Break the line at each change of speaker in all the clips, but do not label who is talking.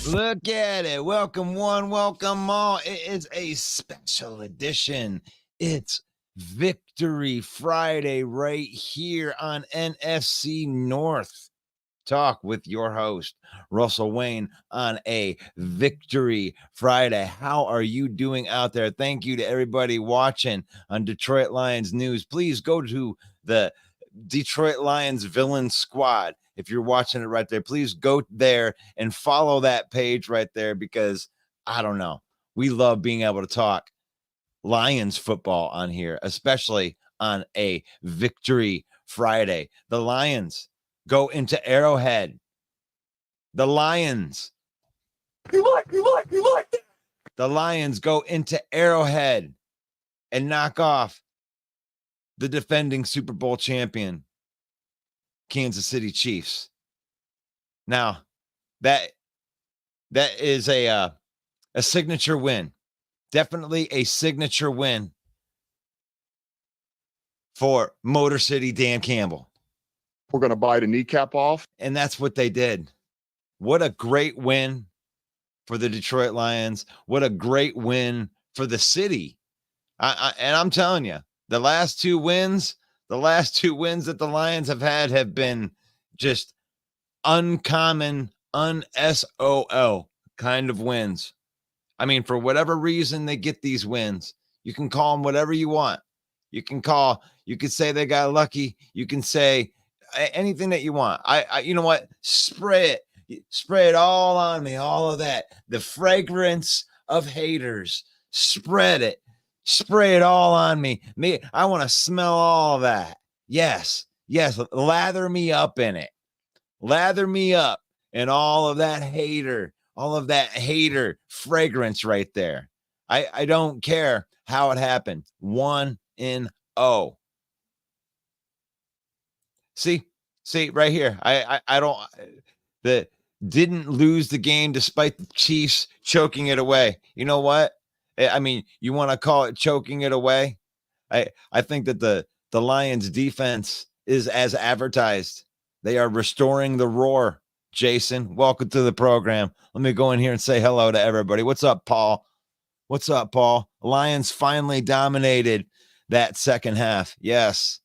Look at it. Welcome one, welcome all. It is a special edition. It's Victory Friday right here on NFC North. Talk with your host, Russell Wayne, on a Victory Friday. How are you doing out there? Thank you to everybody watching on Detroit Lions News. Please go to the Detroit Lions Villain Squad. If you're watching it right there, please go there and follow that page right there, because I don't know, we love being able to talk Lions football on here, especially on a Victory Friday. The Lions go into Arrowhead. The Lions. You like that. The Lions go into Arrowhead and knock off the defending Super Bowl champion, Kansas City Chiefs. Now, that is a signature win. Definitely a signature win for Motor City Dan Campbell.
We're going to bite a kneecap off.
And that's what they did. What a great win for the Detroit Lions. What a great win for the city. And I'm telling you, the last two wins that the Lions have had have been just uncommon, un-SOL kind of wins. I mean, for whatever reason they get these wins, you can call them whatever you want. You can say they got lucky. You can say anything that you want. You know what? Spray it all on me. All of that, the fragrance of haters, spread it all on me. I want to smell all of that. Yes. Lather me up in it. Lather me up in all of that hater fragrance right there. I don't care how it happened. 1-0. See right here. Didn't lose the game despite the Chiefs choking it away. You know what? I mean, you want to call it choking it away? I think that the Lions defense is as advertised. They are restoring the roar. Jason, welcome to the program. Let me go in here and say hello to everybody. What's up, Paul? Lions finally dominated that second half. Yes,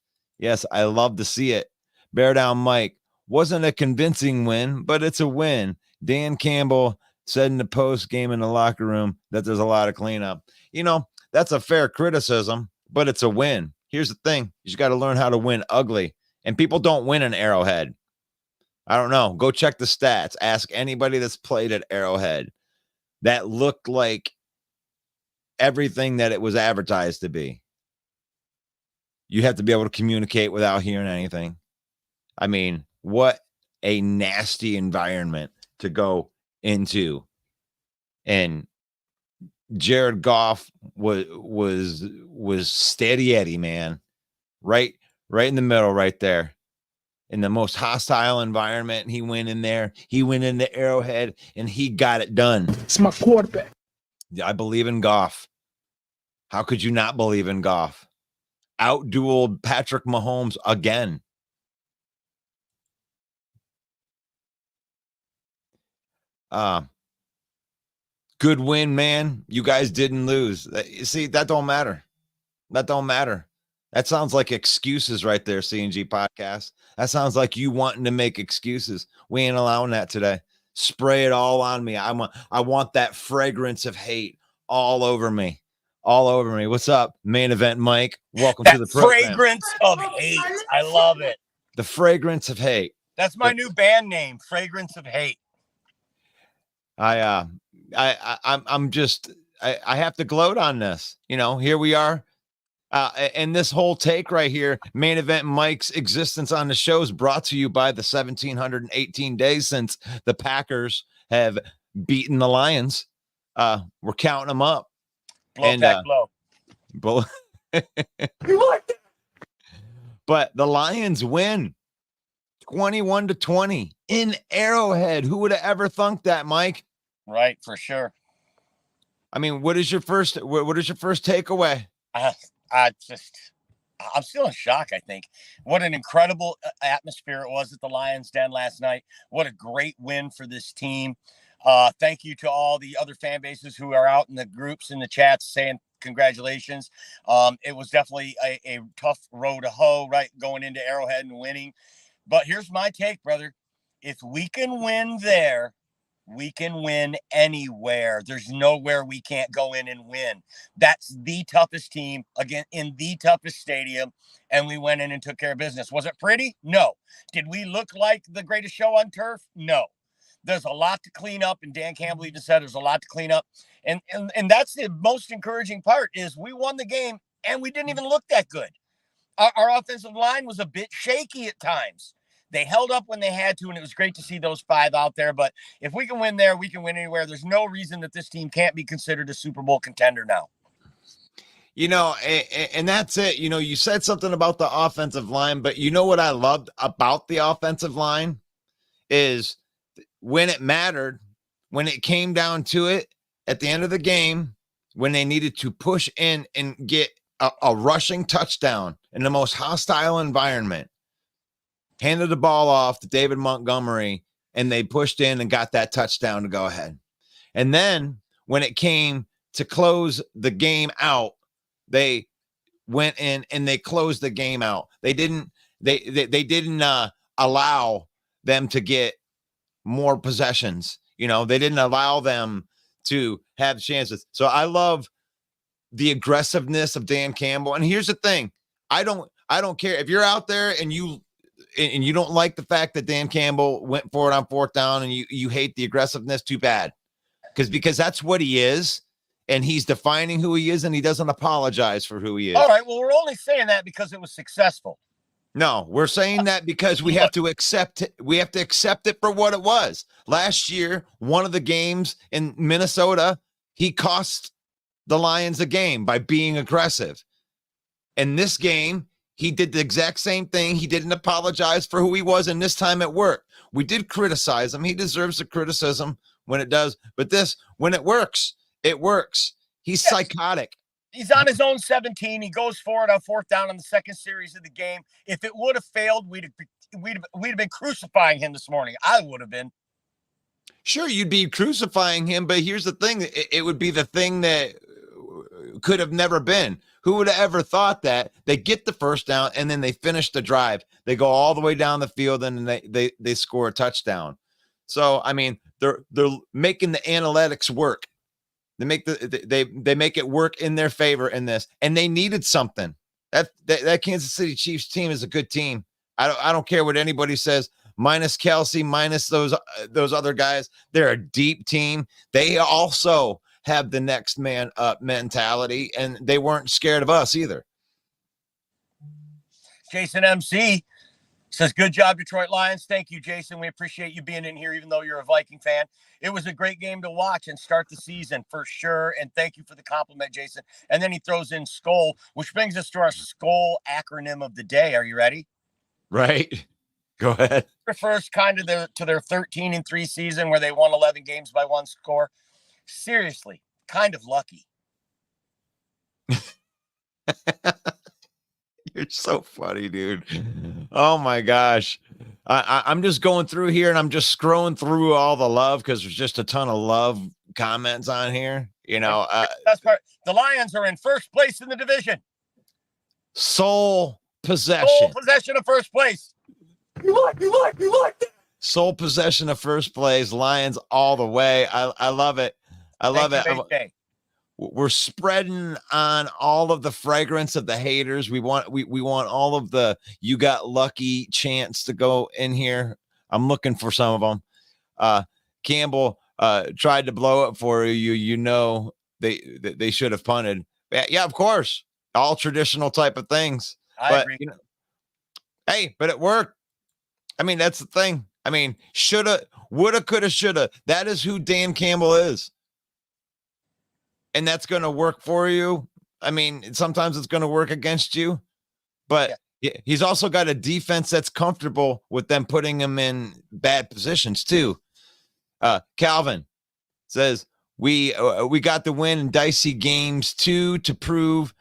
I love to see it. Bear down, Mike. Wasn't a convincing win, but it's a win. Dan Campbell said in the post game in the locker room that there's a lot of cleanup. That's a fair criticism, but it's a win. Here's the thing. You just got to learn how to win ugly. And people don't win in Arrowhead. I don't know. Go check the stats. Ask anybody that's played at Arrowhead. That looked like everything that it was advertised to be. You have to be able to communicate without hearing anything. I mean, what a nasty environment to go into. And Jared Goff was steady Eddie, man. Right in the middle, right there. In the most hostile environment, he went in there. He went into Arrowhead, and he got it done.
It's my quarterback.
I believe in Goff. How could you not believe in Goff? Outdueled Patrick Mahomes again. Good win, man. You guys didn't lose. See, that don't matter. That don't matter. That sounds like excuses right there, C&G Podcast. That sounds like you wanting to make excuses. We ain't allowing that today. Spray it all on me. I want that fragrance of hate all over me. All over me. What's up, Main Event Mike? Welcome to the program.
Fragrance of hate. I love it.
The fragrance of hate.
That's my new band name, Fragrance of Hate.
I'm just I have to gloat on this. Here we are. And this whole take right here, Main Event Mike's existence on the show is brought to you by the 1,718 days since the Packers have beaten the Lions. We're counting them up.
Blow, pack, blow.
You like that?
But the Lions win 21-20 in Arrowhead. Who would have ever thunk that, Mike?
Right, for sure.
I mean, what is your first takeaway?
I'm still in shock, I think. What an incredible atmosphere it was at the Lions Den last night. What a great win for this team. Thank you to all the other fan bases who are out in the groups, in the chats, saying congratulations. It was definitely a tough road to hoe, right, going into Arrowhead and winning. But here's my take, brother. If we can win there, we can win anywhere. There's nowhere we can't go in and win. That's the toughest team, again, in the toughest stadium, and we went in and took care of business. Was it pretty? No. Did we look like the greatest show on turf? No. There's a lot to clean up, and Dan Campbell even said there's a lot to clean up. And that's the most encouraging part is we won the game, and we didn't even look that good. Our offensive line was a bit shaky at times. They held up when they had to, and it was great to see those five out there. But if we can win there, we can win anywhere. There's no reason that this team can't be considered a Super Bowl contender now.
And that's it. You said something about the offensive line, but you know what I loved about the offensive line is when it mattered, when it came down to it at the end of the game, when they needed to push in and get a rushing touchdown in the most hostile environment, handed the ball off to David Montgomery, and they pushed in and got that touchdown to go ahead. And then when it came to close the game out, they went in and they closed the game out. They didn't allow them to get more possessions. They didn't allow them to have chances. So I love the aggressiveness of Dan Campbell. And here's the thing. I don't care if you're out there and you don't like the fact that Dan Campbell went for it on fourth down and you hate the aggressiveness, too bad. Because that's what he is, and he's defining who he is, and he doesn't apologize for who he is.
All right, well, we're only saying that because it was successful.
No, we're saying that because we have to accept it. We have to accept it for what it was. Last year, one of the games in Minnesota, he cost the Lions a game by being aggressive. In this game, he did the exact same thing. He didn't apologize for who he was, and this time it worked. We did criticize him. He deserves the criticism when it does. But when it works, it works. He's psychotic.
He's on his own 17. He goes for it on fourth down on the second series of the game. If it would have failed, we'd have been crucifying him this morning. I would have been.
Sure, you'd be crucifying him, but here's the thing. It would be the thing that could have never been. Who would have ever thought that they get the first down and then they finish the drive? They go all the way down the field and they score a touchdown. So, I mean, they're making the analytics work. They make they make it work in their favor in this, and they needed something. That Kansas City Chiefs team is a good team. I don't care what anybody says. Minus Kelsey, minus those other guys, they're a deep team. They also have the next man up mentality, and they weren't scared of us either.
Jason MC says, good job, Detroit Lions. Thank you, Jason. We appreciate you being in here, even though you're a Viking fan. It was a great game to watch and start the season for sure. And thank you for the compliment, Jason. And then he throws in Skull, which brings us to our Skull acronym of the day. Are you ready?
Right. Go ahead.
Refers kind of to their 13-3 season where they won 11 games by one score. Seriously, kind of lucky.
You're so funny, dude. Oh my gosh. I'm just going through here and I'm just scrolling through all the love because there's just a ton of love comments on here. You know,
that's part. The Lions are in first place in the division.
Sole possession.
Sole possession of first place.
You like that.
Sole possession of first place. Lions all the way. I love it. I love it. We're spreading on all of the fragrance of the haters. We want all of the you got lucky chants to go in here. I'm looking for some of them. Campbell tried to blow it for you. You know they should have punted. Yeah, of course. All traditional type of things.
I agree.
You know, hey, but it worked. I mean, that's the thing. I mean, shoulda, woulda, coulda, shoulda. That is who Dan Campbell is. And that's going to work for you. I mean, sometimes it's going to work against you, but he's also got a defense that's comfortable with them putting him in bad positions too. Calvin says, we got the win in dicey games too, to prove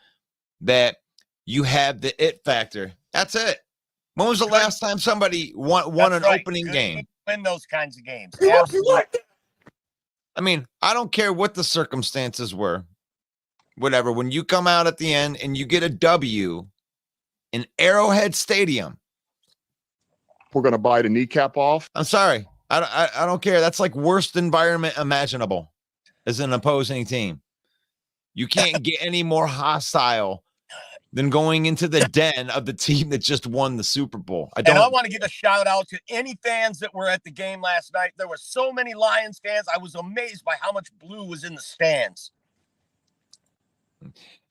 that you have the it factor. That's it. When was the last time somebody won an opening game?
Win those kinds of games.
I mean, I don't care what the circumstances were, whatever. When you come out at the end and you get a W in Arrowhead Stadium,
We're going to bite a kneecap off.
I'm sorry. I don't care. That's like worst environment imaginable as an opposing team. You can't get any more hostile than going into the den of the team that just won the Super Bowl. I
want to give a shout out to any fans that were at the game last night. There were so many Lions fans. I was amazed by how much blue was in the stands.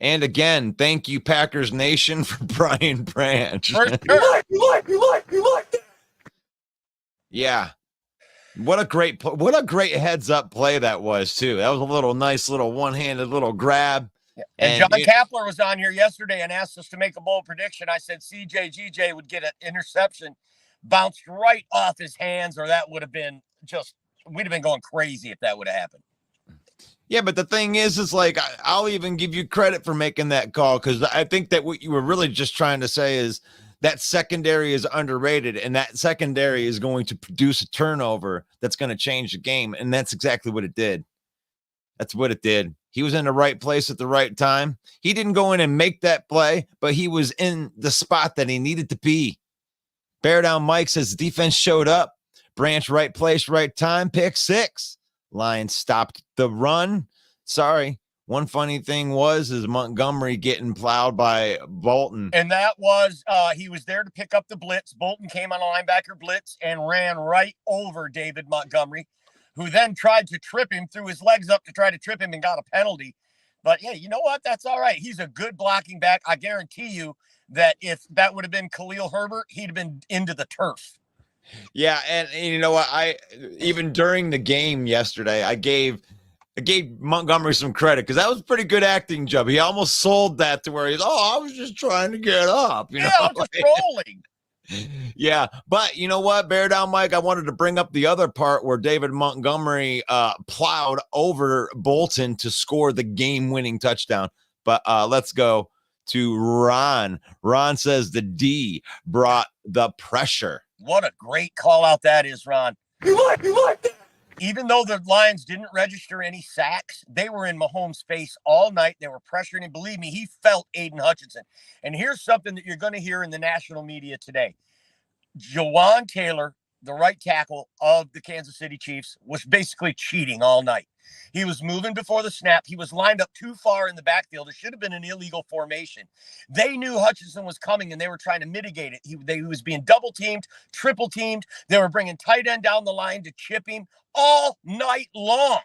And again, thank you, Packers Nation, for Brian Branch.
For sure.
You like that.
Yeah. What a great heads up play that was too. That was a nice little one-handed little grab.
Yeah. And John Kapler was on here yesterday and asked us to make a bold prediction. I said CJGJ would get an interception, bounced right off his hands, or that would have been we'd have been going crazy if that would have happened.
Yeah, but the thing is like, I'll even give you credit for making that call, because I think that what you were really just trying to say is that secondary is underrated, and that secondary is going to produce a turnover that's going to change the game, and that's exactly what it did. That's what it did. He was in the right place at the right time. He didn't go in and make that play, but he was in the spot that he needed to be. Bear Down Mike says defense showed up. Branch, right place, right time. Pick 6. Lions stopped the run. Sorry. One funny thing is Montgomery getting plowed by Bolton.
And that was, he was there to pick up the blitz. Bolton came on a linebacker blitz and ran right over David Montgomery, who then tried to trip him, threw his legs up to try to trip him and got a penalty. But, yeah, you know what? That's all right. He's a good blocking back. I guarantee you that if that would have been Khalil Herbert, he'd have been into the turf.
Yeah, and you know what? Even during the game yesterday, I gave Montgomery some credit, because that was a pretty good acting job. He almost sold that to where I was just trying to get up. You know?
I was just trolling.
Yeah, but you know what, Bear Down Mike, I wanted to bring up the other part where David Montgomery plowed over Bolton to score the game-winning touchdown. But let's go to Ron. Ron says the D brought the pressure.
What a great call out that is, Ron.
You like that.
Even though the Lions didn't register any sacks, they were in Mahomes' face all night. They were pressuring him. Believe me, he felt Aiden Hutchinson. And here's something that you're going to hear in the national media today. Jawan Taylor, the right tackle of the Kansas City Chiefs, was basically cheating all night. He was moving before the snap. He was lined up too far in the backfield. It should have been an illegal formation. They knew Hutchinson was coming, and they were trying to mitigate it. He was being double teamed, triple teamed. They were bringing tight end down the line to chip him all night long.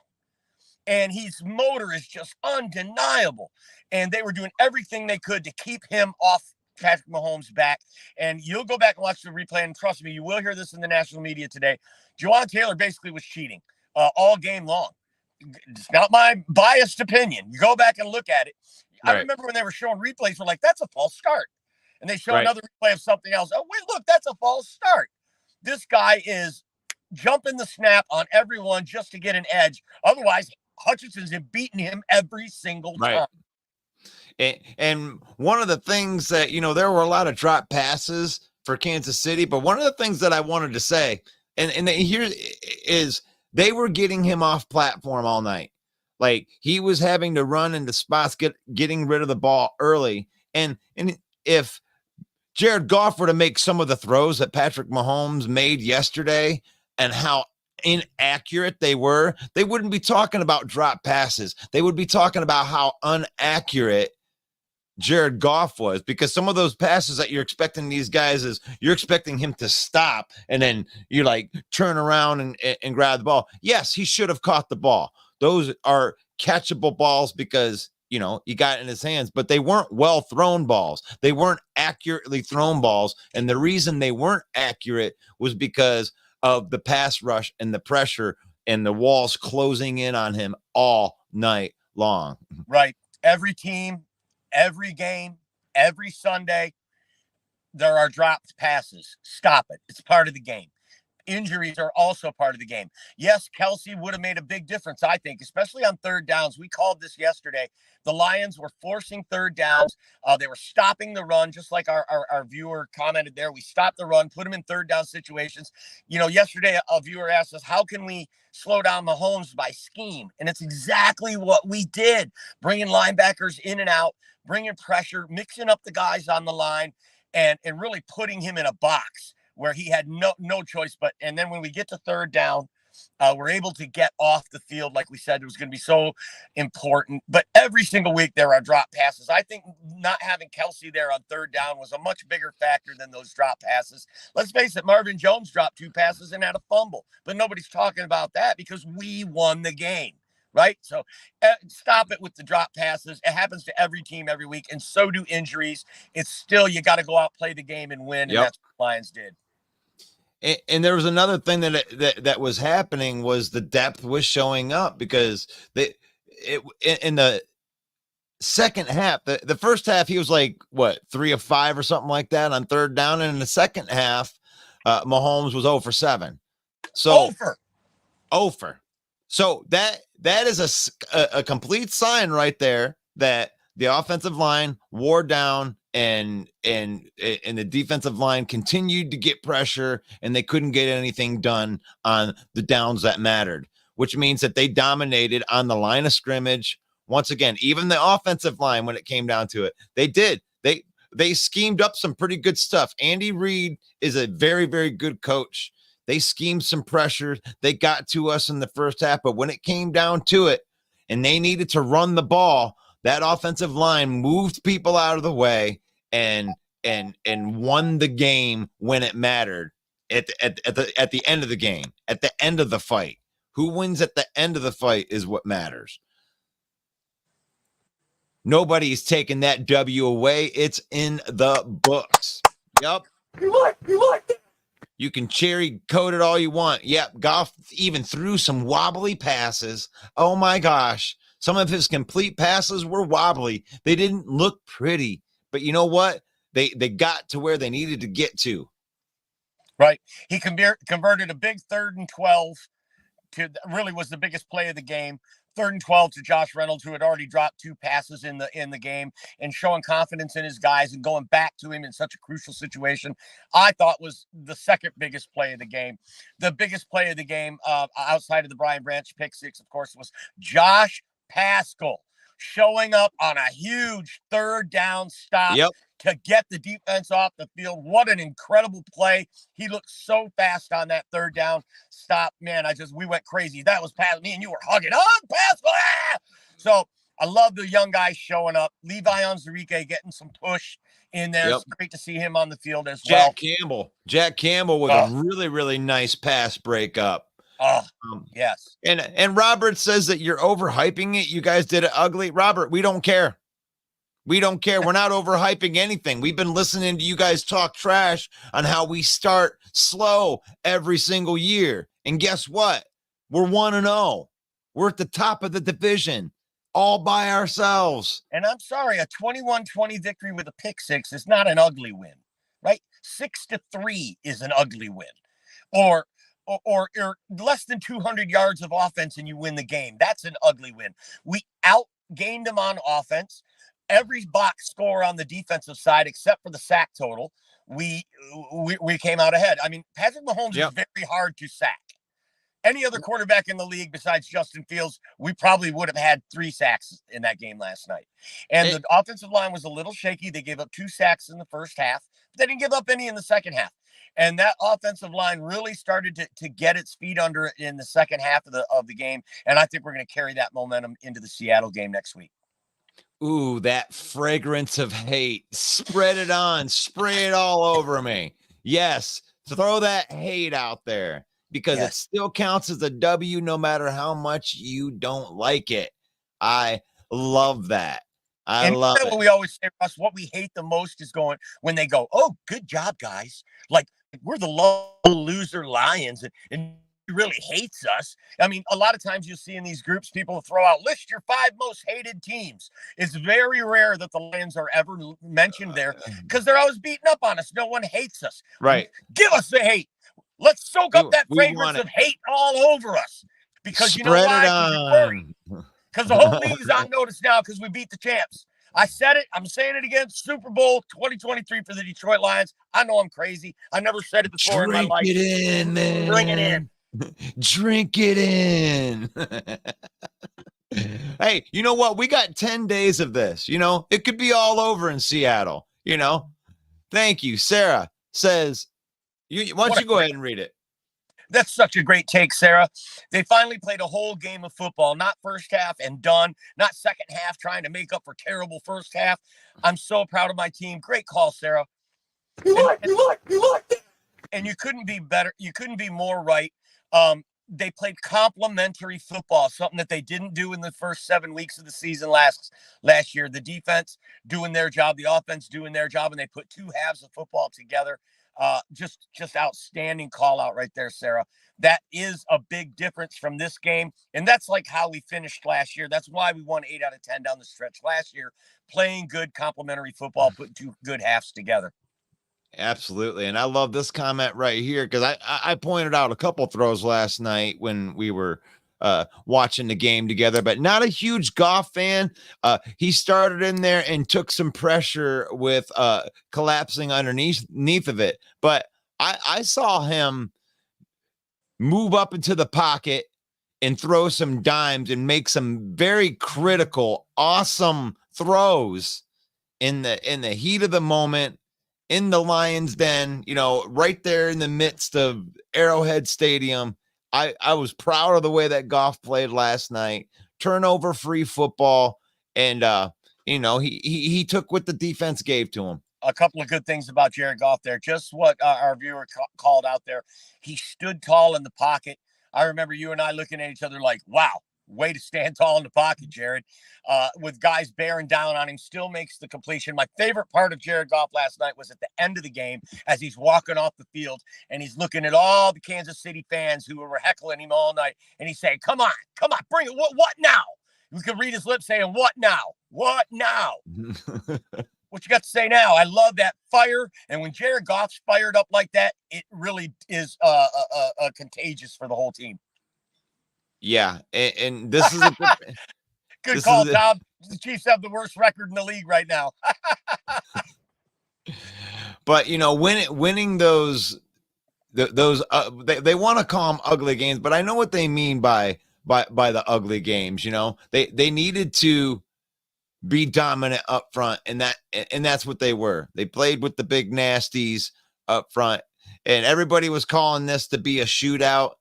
And his motor is just undeniable. And they were doing everything they could to keep him off Patrick Mahomes' back. And you'll go back and watch the replay, and trust me, you will hear this in the national media today. Juwan Taylor basically was cheating all game long. It's not my biased opinion. You go back and look at it. I remember when they were showing replays, we're like, that's a false start. And they show another replay of something else. Oh, wait, look, that's a false start. This guy is jumping the snap on everyone just to get an edge. Otherwise, Hutchinson's beaten him every single time.
And one of the things that, there were a lot of drop passes for Kansas City, but one of the things that I wanted to say, and here is, they were getting him off platform all night. Like, he was having to run into spots, getting rid of the ball early. And if Jared Goff were to make some of the throws that Patrick Mahomes made yesterday and how inaccurate they were, they wouldn't be talking about drop passes. They would be talking about how inaccurate Jared Goff was, because some of those passes that you're expecting these guys is you're expecting him to stop and then you like turn around and grab the ball. Yes, he should have caught the ball. Those are catchable balls because, he got it in his hands, but they weren't well thrown balls. They weren't accurately thrown balls. And the reason they weren't accurate was because of the pass rush and the pressure and the walls closing in on him all night long.
Right. Every team, every game, every Sunday, there are dropped passes. Stop it. It's part of the game. Injuries are also part of the game. Yes, Kelsey would have made a big difference, I think, especially on third downs. We called this yesterday. The Lions were forcing third downs. They were stopping the run, just like our viewer commented there. We stopped the run, put them in third down situations. Yesterday, a viewer asked us, how can we slow down Mahomes by scheme? And it's exactly what we did, bringing linebackers in and out, bringing pressure, mixing up the guys on the line, and really putting him in a box where he had no choice. And then when we get to third down, we're able to get off the field. Like we said, it was going to be so important. But every single week there are drop passes. I think not having Kelsey there on third down was a much bigger factor than those drop passes. Let's face it, Marvin Jones dropped 2 passes and had a fumble. But nobody's talking about that because we won the game. Right? So stop it with the drop passes. It happens to every team every week, and so do injuries. It's still, you got to go out, play the game, and win, and that's what the Lions did.
And there was another thing that was happening was the depth was showing up, because in the second half, the first half, he was like, 3 of 5 or something like that on third down. And in the second half, Mahomes was 0 for 7. So 0 for. So that is a complete sign right there that the offensive line wore down and the defensive line continued to get pressure, and they couldn't get anything done on the downs that mattered, which means that they dominated on the line of scrimmage. Once again, even the offensive line, when it came down to it, they schemed up some pretty good stuff. Andy Reid is a very, very good coach. They schemed some pressure. They got to us in the first half, but when it came down to it and they needed to run the ball, that offensive line moved people out of the way and won the game when it mattered at the end of the game, at the end of the fight. Who wins at the end of the fight is what matters. Nobody's taking that W away. It's in the books. Yep.
You like that?
You can cherry coat it all you want. Yep, Goff even threw some wobbly passes. Oh my gosh. Some of his complete passes were wobbly. They didn't look pretty. But you know what? They got to where they needed to get to.
Right. He converted a big 3rd and 12 to really was the biggest play of the game. 3rd and 12 to Josh Reynolds, who had already dropped 2 passes in the game, and showing confidence in his guys and going back to him in such a crucial situation, I thought was the second biggest play of the game. The biggest play of the game, outside of the Brian Branch pick 6, of course, was Josh Pascal showing up on a huge 3rd down stop.
Yep.
to get the defense off the field. What an incredible play. He looked so fast on that third down stop. Man, we went crazy. That was pass. Me and you were hugging. Pass. So I love the young guys showing up. Levi Onwuzurike getting some push in there.
Yep.
It's great to see him on the field as well.
Jack Campbell with a really, really nice pass breakup.
Yes.
And Robert says that you're overhyping it. You guys did it ugly. Robert, we don't care. We don't care. We're not overhyping anything. We've been listening to you guys talk trash on how we start slow every single year. And guess what? We're 1-0. We're at the top of the division all by ourselves.
And I'm sorry, a 21-20 victory with a pick six is not an ugly win, right? 6-3 is an ugly win. Or less than 200 yards of offense and you win the game. That's an ugly win. We outgained them on offense. Every box score on the defensive side, except for the sack total, we came out ahead. I mean, Patrick Mahomes is very hard to sack. Any other quarterback in the league besides Justin Fields, we probably would have had 3 sacks in that game last night. And the offensive line was a little shaky. They gave up 2 sacks in the first half. But they didn't give up any in the second half. And that offensive line really started to get its feet under it in the second half of the game. And I think we're going to carry that momentum into the Seattle game next week.
Ooh, that fragrance of hate. Spread it on. Spray it all over me. Yes, throw that hate out there because it still counts as a W no matter how much you don't like it. I love that. I love it.
What we always say, Russ, what we hate the most is when they go, oh, good job, guys. Like, we're the low loser Lions, and he really hates us. I mean, a lot of times you'll see in these groups, people throw out, list your 5 most hated teams. It's very rare that the Lions are ever mentioned there because they're always beating up on us. No one hates us.
Right.
Give us the hate. Let's soak up that fragrance of hate all over us. Because you know why? Because the whole league's on notice now because we beat the champs. I said it. I'm saying it again. Super Bowl 2023 for the Detroit Lions. I know I'm crazy. I never said it before in my life.
Drink it in, man.
Bring it in.
Drink it in. Hey, you know what? We got 10 days of this. You know, it could be all over in Seattle. You know, thank you. Sarah says, why don't you go ahead and read it?
That's such a great take, Sarah. They finally played a whole game of football, not first half and done, not second half trying to make up for terrible first half. I'm so proud of my team. Great call, Sarah.
You like that.
And you couldn't be better. You couldn't be more right. They played complementary football, something that they didn't do in the first 7 weeks of the season last year. The defense doing their job, the offense doing their job, and they put 2 halves of football together. Just outstanding call out right there, Sarah. That is a big difference from this game. And that's like how we finished last year. That's why we won 8 out of 10 down the stretch last year, playing good complementary football, putting 2 good halves together.
Absolutely. And I love this comment right here because I pointed out a couple throws last night when we were watching the game together, but not a huge Goff fan. He started in there and took some pressure with collapsing underneath of it. But I saw him move up into the pocket and throw some dimes and make some very critical, awesome throws in the heat of the moment in the Lions den, you know, right there in the midst of Arrowhead Stadium. I was proud of the way that Goff played last night. Turnover-free football, and you know, he took what the defense gave to him.
A couple of good things about Jared Goff there. Just what our viewer called out there. He stood tall in the pocket. I remember you and I looking at each other like, wow, way to stand tall in the pocket, Jared. With guys bearing down on him, still makes the completion. My favorite part of Jared Goff last night was at the end of the game as he's walking off the field and he's looking at all the Kansas City fans who were heckling him all night. And he's saying, come on, bring it. What now? You could read his lips saying, what now? What now? What you got to say now? I love that fire. And when Jared Goff's fired up like that, it really is contagious for the whole team.
Yeah, and this is
good call, Tom. The Chiefs have the worst record in the league right now.
But you know, winning those they want to call them ugly games, but I know what they mean by the ugly games. You know, they needed to be dominant up front, and that's what they were. They played with the big nasties up front, and everybody was calling this to be a shootout.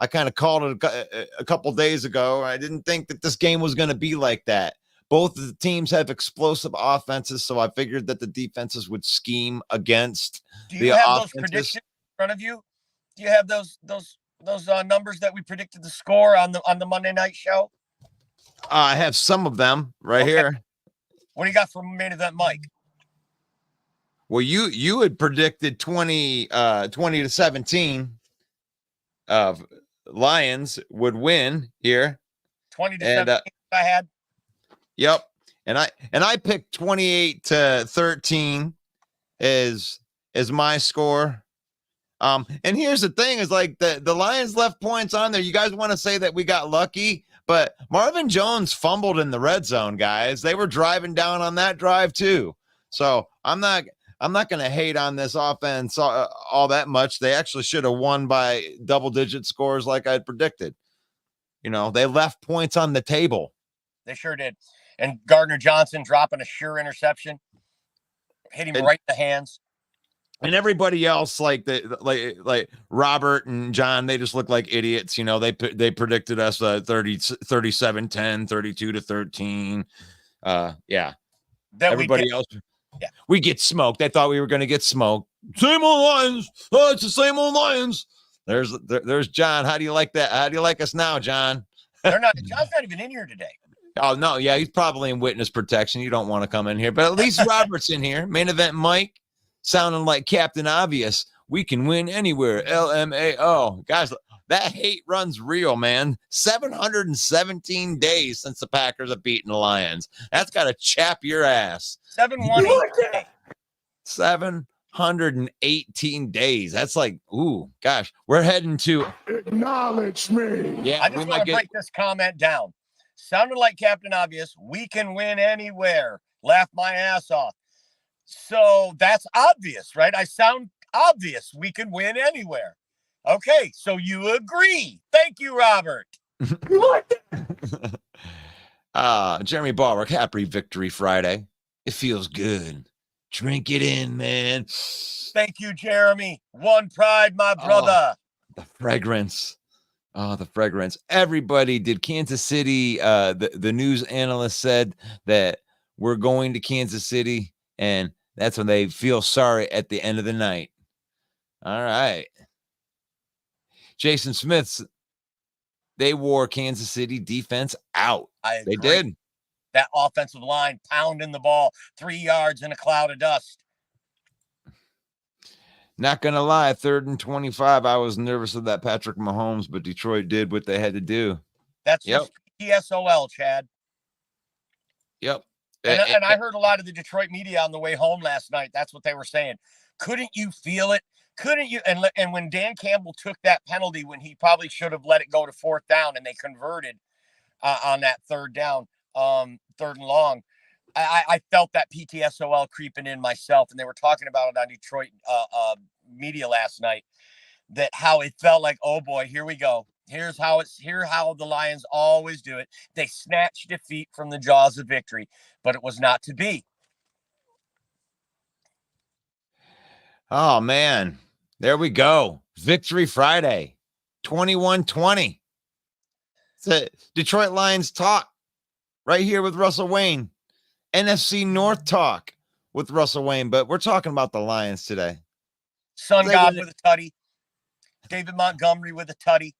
I kind of called it a couple days ago. I didn't think that this game was going to be like that. Both of the teams have explosive offenses, so I figured that the defenses would scheme against
Do
the
you have
offenses.
those predictions in front of you? Do you have those numbers that we predicted the score on the Monday night show?
I have some of them right here.
What do you got for main event, Mike?
Well, you had predicted 20 to 17. Lions would win here.
20 to 17. I had.
Yep. And I picked 28 to 13 as my score. And here's the thing is like the Lions left points on there. You guys want to say that we got lucky, but Marvin Jones fumbled in the red zone, guys. They were driving down on that drive too. So I'm not going to hate on this offense all that much. They actually should have won by double-digit scores like I had predicted. They left points on the table.
They sure did. And Gardner Johnson dropping a sure interception, hit him right in the hands.
And everybody else, like Robert and John, they just look like idiots. They predicted us 37-10, 32 to 13. Yeah. Everybody else.
Yeah.
We get smoked. They thought we were going to get smoked. Same old Lions. Oh, it's the same old Lions. There's John. How do you like that? How do you like us now, John?
John's not even in here today.
Oh, no. Yeah, he's probably in witness protection. You don't want to come in here. But at least Robert's in here. Main event Mike, sounding like Captain Obvious. We can win anywhere. LMAO. Guys, that hate runs real, man. 717 days since the Packers have beaten the Lions. That's got to chap your ass.
718.
718 days. That's like, ooh, gosh, we're heading to
Acknowledge me.
Yeah,
I just want to break this comment down. Sounded like Captain Obvious. We can win anywhere. Laugh my ass off. So that's obvious, right? I sound obvious. We can win anywhere. Okay, so you agree. Thank you, Robert.
Jeremy Ballrock, happy Victory Friday. It feels good. Drink it in, man.
Thank you, Jeremy. One pride, my brother.
The fragrance. Oh, the fragrance. Everybody did. Kansas City. The news analyst said that we're going to Kansas City, and that's when they feel sorry at the end of the night. All right. Jason Smith's, they wore Kansas City defense out. They did.
That offensive line pounding the ball 3 yards in a cloud of dust.
Not going to lie, 3rd and 25, I was nervous of that Patrick Mahomes, but Detroit did what they had to do.
That's just PSOL, Chad.
Yep.
And I heard a lot of the Detroit media on the way home last night. That's what they were saying. Couldn't you feel it? Couldn't you? And when Dan Campbell took that penalty when he probably should have let it go to 4th down and they converted on that 3rd down, 3rd and long, I felt that PTSOL creeping in myself. And they were talking about it on Detroit media last night, that how it felt like, oh boy, here we go. Here's how the Lions always do it. They snatch defeat from the jaws of victory, but it was not to be.
Oh, man. There we go. Victory Friday, 21-20. It's a Detroit Lions talk right here with Russell Wayne. NFC North talk with Russell Wayne, but we're talking about the Lions today.
Sun God with a tutty. David Montgomery with a tutty.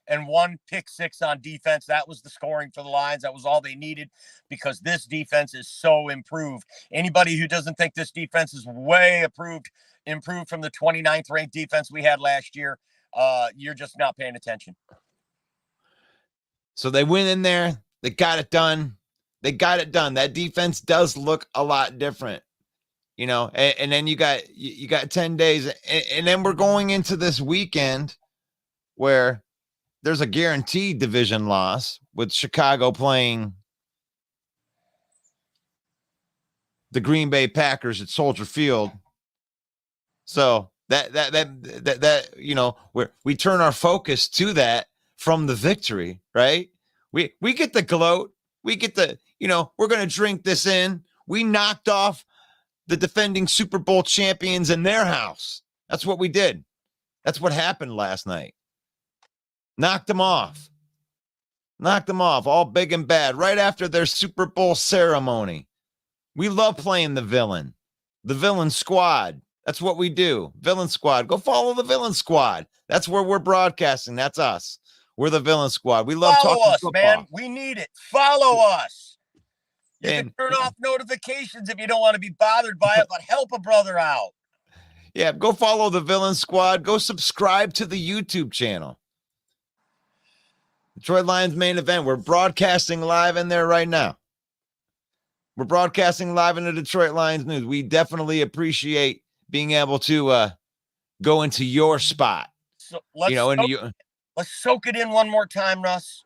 And 1 pick 6 on defense. That was the scoring for the Lions. That was all they needed because this defense is so improved. Anybody who doesn't think this defense is way improved from the 29th ranked defense we had last year, you're just not paying attention.
So they went in there. They got it done. That defense does look a lot different, and then you got 10 days. And then we're going into this weekend where there's a guaranteed division loss with Chicago playing the Green Bay Packers at Soldier Field. So that we turn our focus to that from the victory, right? We get the gloat We get the, we're going to drink this in. We knocked off the defending Super Bowl champions in their house. That's what we did. That's what happened last night. Knocked them off. Knocked them off, all big and bad, right after their Super Bowl ceremony. We love playing the villain squad. That's what we do. Villain squad. Go follow the villain squad. That's where we're broadcasting. That's us. We're the villain squad. We love
follow
talking
us,
football.
man. We need it. Follow us. You can turn off notifications if you don't want to be bothered by it, but help a brother out.
Yeah, go follow the villain squad. Go subscribe to the YouTube channel. Detroit Lions main event. We're broadcasting live in there right now. We're broadcasting live in the Detroit Lions news. We definitely appreciate being able to go into your spot.
So let's soak it in one more time, Russ.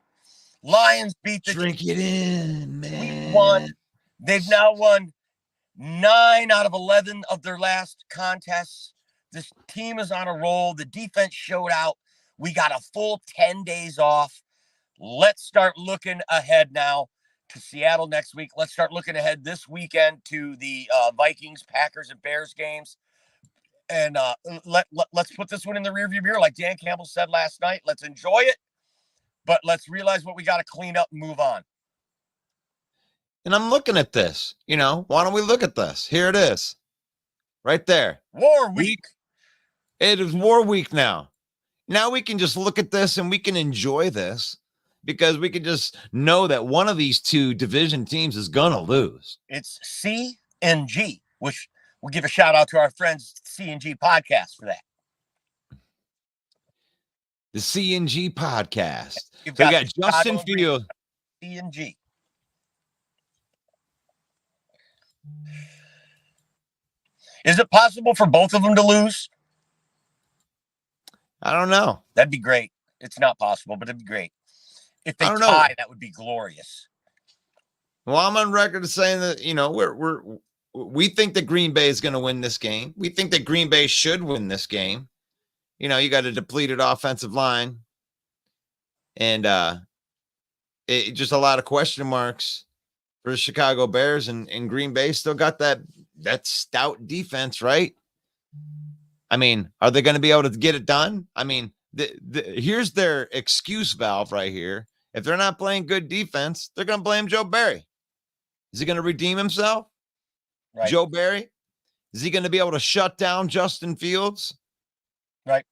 Lions beat the
Drink it in, man.
Week 1. They've now won 9 out of 11 of their last contests. This team is on a roll. The defense showed out. We got a full 10 days off. Let's start looking ahead now to Seattle next week. Let's start looking ahead this weekend to the Vikings, Packers, and Bears games. And let's put this one in the rearview mirror, like Dan Campbell said last night. Let's enjoy it, but let's realize what we got to clean up and move on.
And I'm looking at this. Why don't we look at this? Here it is. Right there.
War week.
It is war week now. Now we can just look at this and we can enjoy this because we can just know that one of these two division teams is going to lose.
It's C and G, which we'll give a shout out to our friends C and G podcast for that.
The C and G podcast. So
We
got Justin Fields.
C and G. Is it possible for both of them to lose?
I don't know.
That'd be great. It's not possible, but it'd be great. If they tie, that would be glorious.
Well, I'm on record as saying that, we think that Green Bay is going to win this game. We think that Green Bay should win this game. You got a depleted offensive line and just a lot of question marks for the Chicago Bears, and Green Bay still got that stout defense, right? I mean, are they going to be able to get it done? I mean, here's their excuse valve right here. If they're not playing good defense, they're going to blame Joe Barry. Is he going to redeem himself?
Right.
Joe Barry? Is he going to be able to shut down Justin Fields?
Right.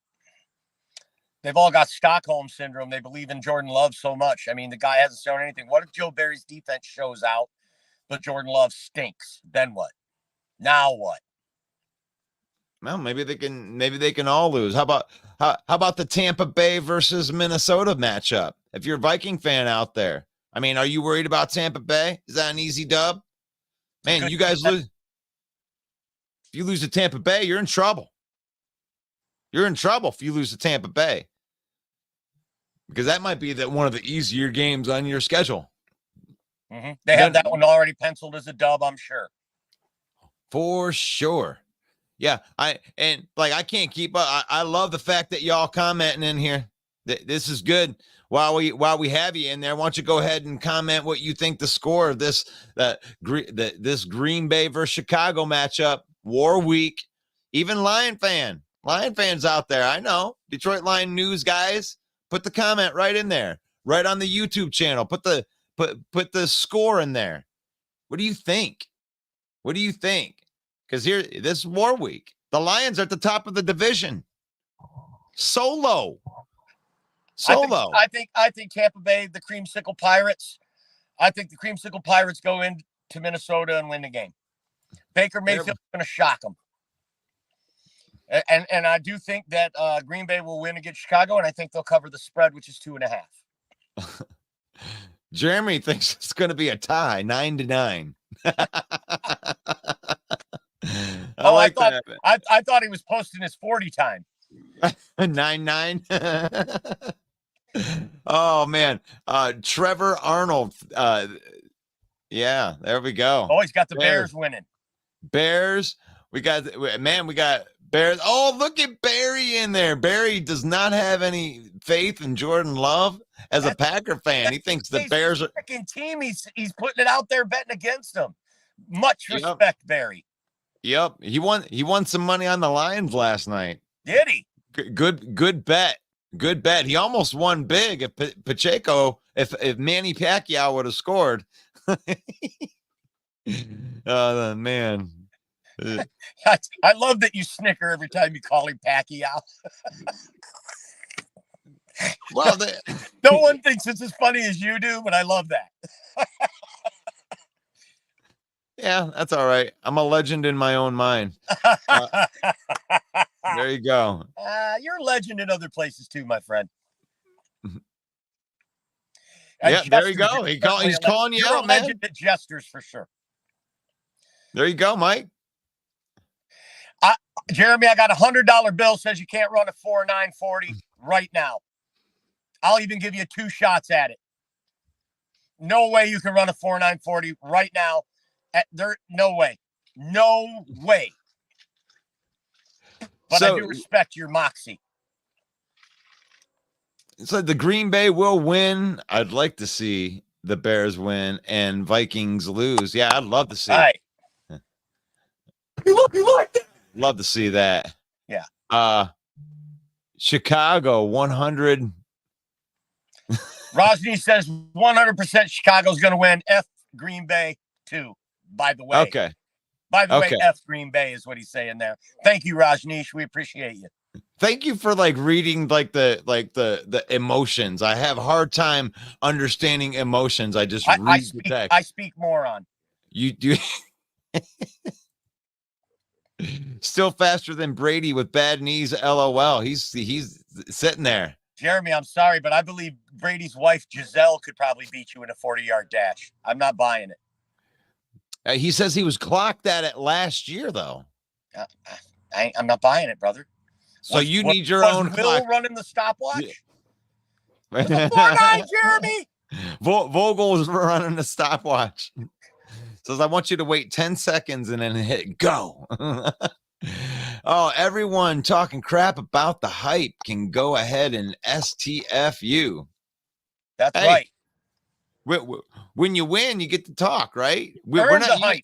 They've all got Stockholm syndrome. They believe in Jordan Love so much. I mean, the guy hasn't shown anything. What if Joe Barry's defense shows out, but Jordan Love stinks? Then what? Now what?
Well, maybe they can all lose. How about the Tampa Bay versus Minnesota matchup? If you're a Viking fan out there, I mean, are you worried about Tampa Bay? Is that an easy dub? Man, you guys lose. If you lose to Tampa Bay, you're in trouble. You're in trouble if you lose to Tampa Bay. Because that might be one of the easier games on your schedule.
Mm-hmm. They have that one already penciled as a dub, I'm sure.
For sure. Yeah, I can't keep up. I love the fact that y'all commenting in here. This is good. While we have you in there, why don't you go ahead and comment what you think the score of this Green Bay versus Chicago matchup, war week. Even Lion fans out there, I know, Detroit Lion news guys, put the comment right in there, right on the YouTube channel. Put the score in there. What do you think? What do you think? Because this is war week. The Lions are at the top of the division. Solo.
I think Tampa Bay, the Creamsicle Pirates. I think the Creamsicle Pirates go into Minnesota and win the game. Baker Mayfield's going to shock them. And I do think that Green Bay will win against Chicago, and I think they'll cover the spread, which is 2.5.
Jeremy thinks it's going to be a tie, 9-9. I
thought he was posting his 40 time.
9-9. Oh man, Trevor Arnold. Yeah, there we go.
Oh, he's got the Bears winning.
Bears. We got Bears. Oh, look at Barry in there. Barry does not have any faith in Jordan Love as a Packer fan. He thinks the Bears are
freaking team. He's putting it out there, betting against them. Much respect, Barry.
Yep, he won some money on the Lions last night.
Did he?
Good bet. Good bet. He almost won big if Pacheco, if Manny Pacquiao would have scored. Oh man.
I love that you snicker every time you call him Pacquiao.
Well,
no one thinks it's as funny as you do, but I love that.
Yeah, that's all right. I'm a legend in my own mind. There you go.
You're a legend in other places too, my friend.
Yeah, there you go. He's calling you out, man.
Legend at Jesters for sure.
There you go, Mike.
Jeremy, I got $100 bill says you can't run a 4.940 right now. I'll even give you 2 shots at it. No way you can run a 4.940 right now. No way. No way. But I do respect your moxie.
So the Green Bay will win. I'd like to see the Bears win and Vikings lose. Yeah, I'd love to see.
All right.
You like that?
Love to see that.
Yeah.
Chicago 100.
Rosny says 100% Chicago's going to win. F Green Bay 2. By the way.
Okay.
By the way, F Green Bay is what he's saying there. Thank you, Rajneesh. We appreciate you.
Thank you for reading the emotions. I have a hard time understanding emotions. I just read the text.
I speak moron.
You do. Still faster than Brady with bad knees. LOL. He's sitting there.
Jeremy, I'm sorry, but I believe Brady's wife Giselle could probably beat you in a 40-yard dash. I'm not buying it.
He says he was clocked at it last year, though.
I'm not buying it, brother.
So you need your own
clock. Will running the stopwatch? Yeah. 4.9, Jeremy.
Vogel's running the stopwatch. Says, I want you to wait 10 seconds and then hit go. Oh, everyone talking crap about the hype can go ahead and STFU.
That's right.
When you win, you get to talk, right?
We're not the hype.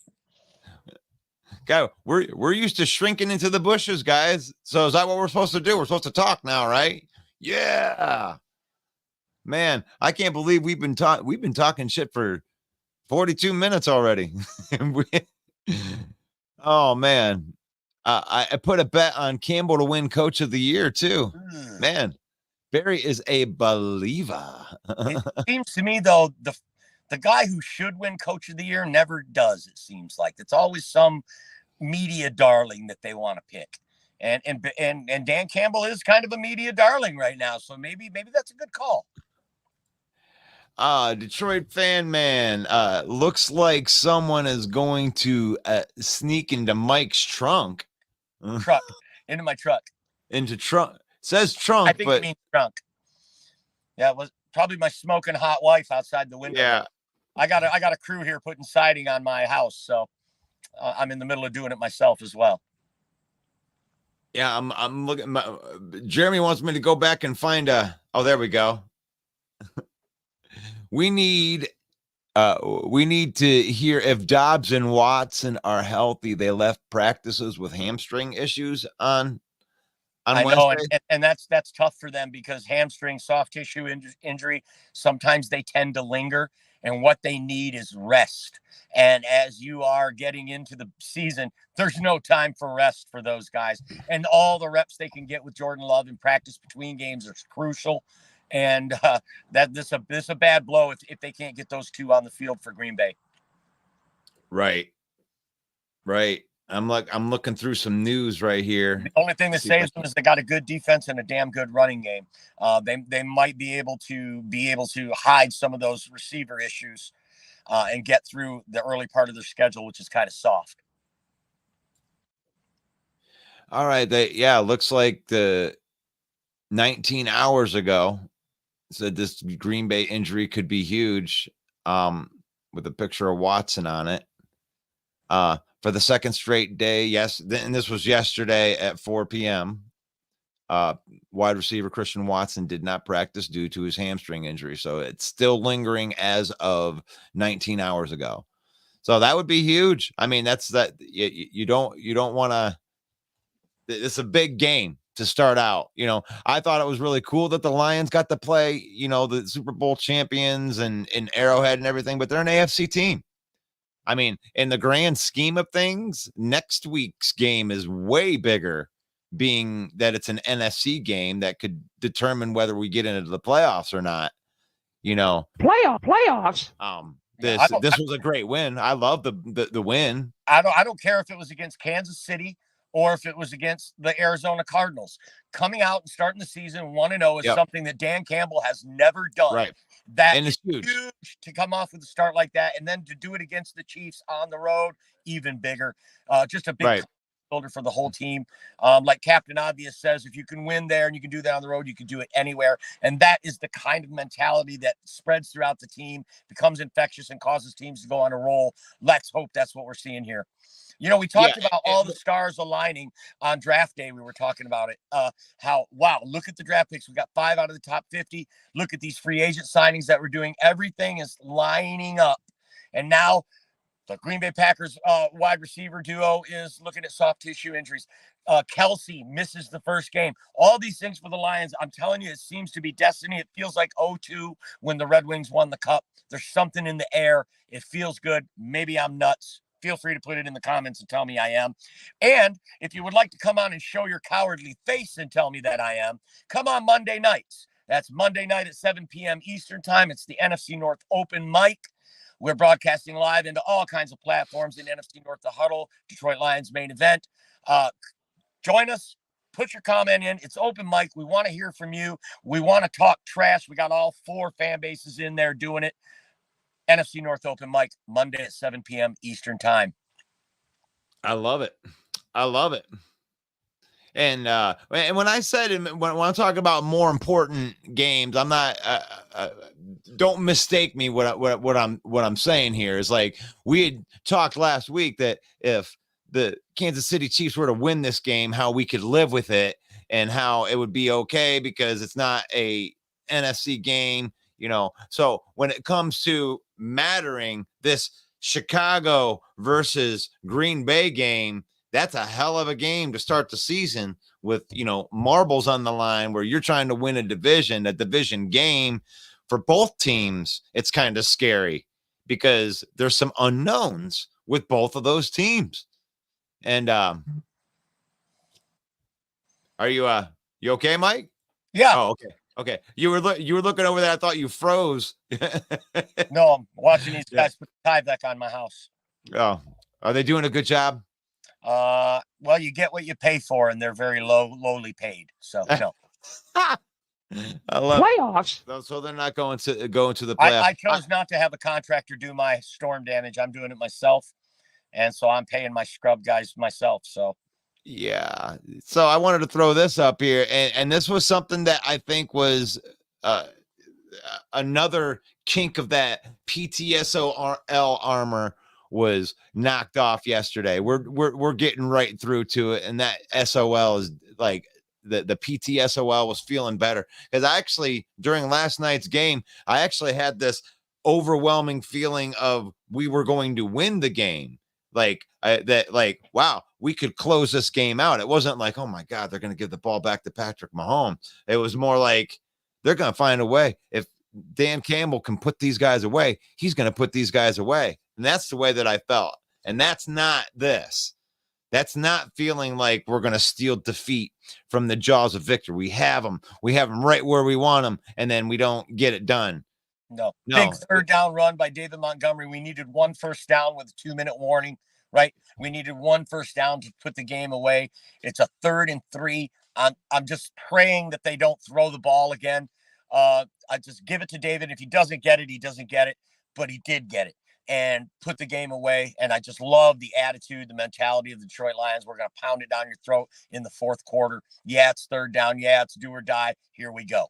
Guy, we're used to shrinking into the bushes, guys. So is that what we're supposed to do? We're supposed to talk now, right? Yeah. Man, I can't believe we've been talking shit for 42 minutes already. Oh man. I put a bet on Campbell to win Coach of the Year too. Man, Barry is a believer.
It seems to me though, the guy who should win Coach of the Year never does. It seems like it's always some media darling that they want to pick, and Dan Campbell is kind of a media darling right now. So maybe that's a good call.
Detroit fan man, looks like someone is going to sneak into Mike's trunk.
Into my truck.
Into trunk. Says trunk,
I think it means trunk. Yeah, it was probably my smoking hot wife outside the window.
Yeah.
I got a crew here putting siding on my house, so I'm in the middle of doing it myself as well.
Yeah, I'm looking. Jeremy wants me to go back and find oh, there we go. We need to hear if Dobbs and Watson are healthy. They left practices with hamstring issues on
I
Wednesday.
know, and that's tough for them because hamstring, soft tissue injury, sometimes they tend to linger, and what they need is rest. And as you are getting into the season, there's no time for rest for those guys. And all the reps they can get with Jordan Love in practice between games are crucial. And this is a bad blow if they can't get those two on the field for Green Bay.
Right. I'm looking through some news right here.
The only thing that saves them is they got a good defense and a damn good running game. They might be able to hide some of those receiver issues and get through the early part of their schedule, which is kind of soft.
All right. Looks like the 19 hours ago said this Green Bay injury could be huge, with a picture of Watson on it. For the second straight day, yes, and this was yesterday at 4 p.m. Wide receiver Christian Watson did not practice due to his hamstring injury. So it's still lingering as of 19 hours ago. So that would be huge. I mean, that's that you don't want to. It's a big game to start out. I thought it was really cool that the Lions got to play, the Super Bowl champions and Arrowhead and everything, but they're an AFC team. I mean, in the grand scheme of things, next week's game is way bigger, being that it's an NFC game that could determine whether we get into the playoffs or not.
Playoffs.
This was a great win. I love the win.
I don't care if it was against Kansas City or if it was against the Arizona Cardinals. Coming out and starting the season 1-0 is something that Dan Campbell has never done.
Right.
That
and
is huge to come off with a start like that, and then to do it against the Chiefs on the road, even bigger. Just a big builder for the whole team. Like Captain Obvious says, if you can win there and you can do that on the road, you can do it anywhere. And that is the kind of mentality that spreads throughout the team, becomes infectious, and causes teams to go on a roll. Let's hope that's what we're seeing here. We talked about all the stars aligning on draft day. We were talking about it. Look at the draft picks. We got 5 out of the top 50. Look at these free agent signings that we're doing. Everything is lining up. And now the Green Bay Packers wide receiver duo is looking at soft tissue injuries. Kelsey misses the first game. All these things for the Lions, I'm telling you, it seems to be destiny. It feels like 0-2 when the Red Wings won the Cup. There's something in the air. It feels good. Maybe I'm nuts. Feel free to put it in the comments and tell me I am. And if you would like to come on and show your cowardly face and tell me that I am, come on Monday nights. That's Monday night at 7 p.m. Eastern time. It's the NFC North Open Mic. We're broadcasting live into all kinds of platforms in NFC North, The Huddle, Detroit Lions main event. Join us. Put your comment in. It's open mic. We want to hear from you. We want to talk trash. We got all 4 fan bases in there doing it. NFC North Open Mic, Monday at 7 p.m. Eastern time.
I love it. And when I said, when I talk about more important games, I'm not, don't mistake me. What I'm saying here is, like, we had talked last week that if the Kansas City Chiefs were to win this game, how we could live with it and how it would be okay because it's not a NFC game. So when it comes to mattering, this Chicago versus Green Bay game, that's a hell of a game to start the season with, marbles on the line where you're trying to win a division game for both teams. It's kind of scary because there's some unknowns with both of those teams. And are you okay, Mike?
Yeah.
Oh, okay. Okay, you were looking over there. I thought you froze.
No, I'm watching these guys put Tyvek on my house.
Oh, are they doing a good job?
Well, you get what you pay for, and they're very lowly paid. So no.
I love
playoffs.
So they're not going to the playoffs.
I chose not to have a contractor do my storm damage. I'm doing it myself, and so I'm paying my scrub guys myself. So.
Yeah. So I wanted to throw this up here. And this was something that I think was another kink of that PTSOL armor was knocked off yesterday. We're getting right through to it. And that SOL is like the PTSOL was feeling better. Because I actually, during last night's game, I actually had this overwhelming feeling of we were going to win the game. Wow, we could close this game out. It wasn't like, oh my God, they're going to give the ball back to Patrick Mahomes. It was more like they're going to find a way. If Dan Campbell can put these guys away, he's going to put these guys away. And that's the way that I felt. And that's not this. That's not feeling like we're going to steal defeat from the jaws of victory. We have them right where we want them. And then we don't get it done.
No. Big third down run by David Montgomery. We needed 1 first down with a 2-minute warning, right? We needed 1 first down to put the game away. It's a 3rd and 3. I'm just praying that they don't throw the ball again. I just give it to David. If he doesn't get it, he doesn't get it. But he did get it and put the game away. And I just love the attitude, the mentality of the Detroit Lions. We're going to pound it down your throat in the 4th quarter. Yeah, it's 3rd down. Yeah, it's do or die. Here we go.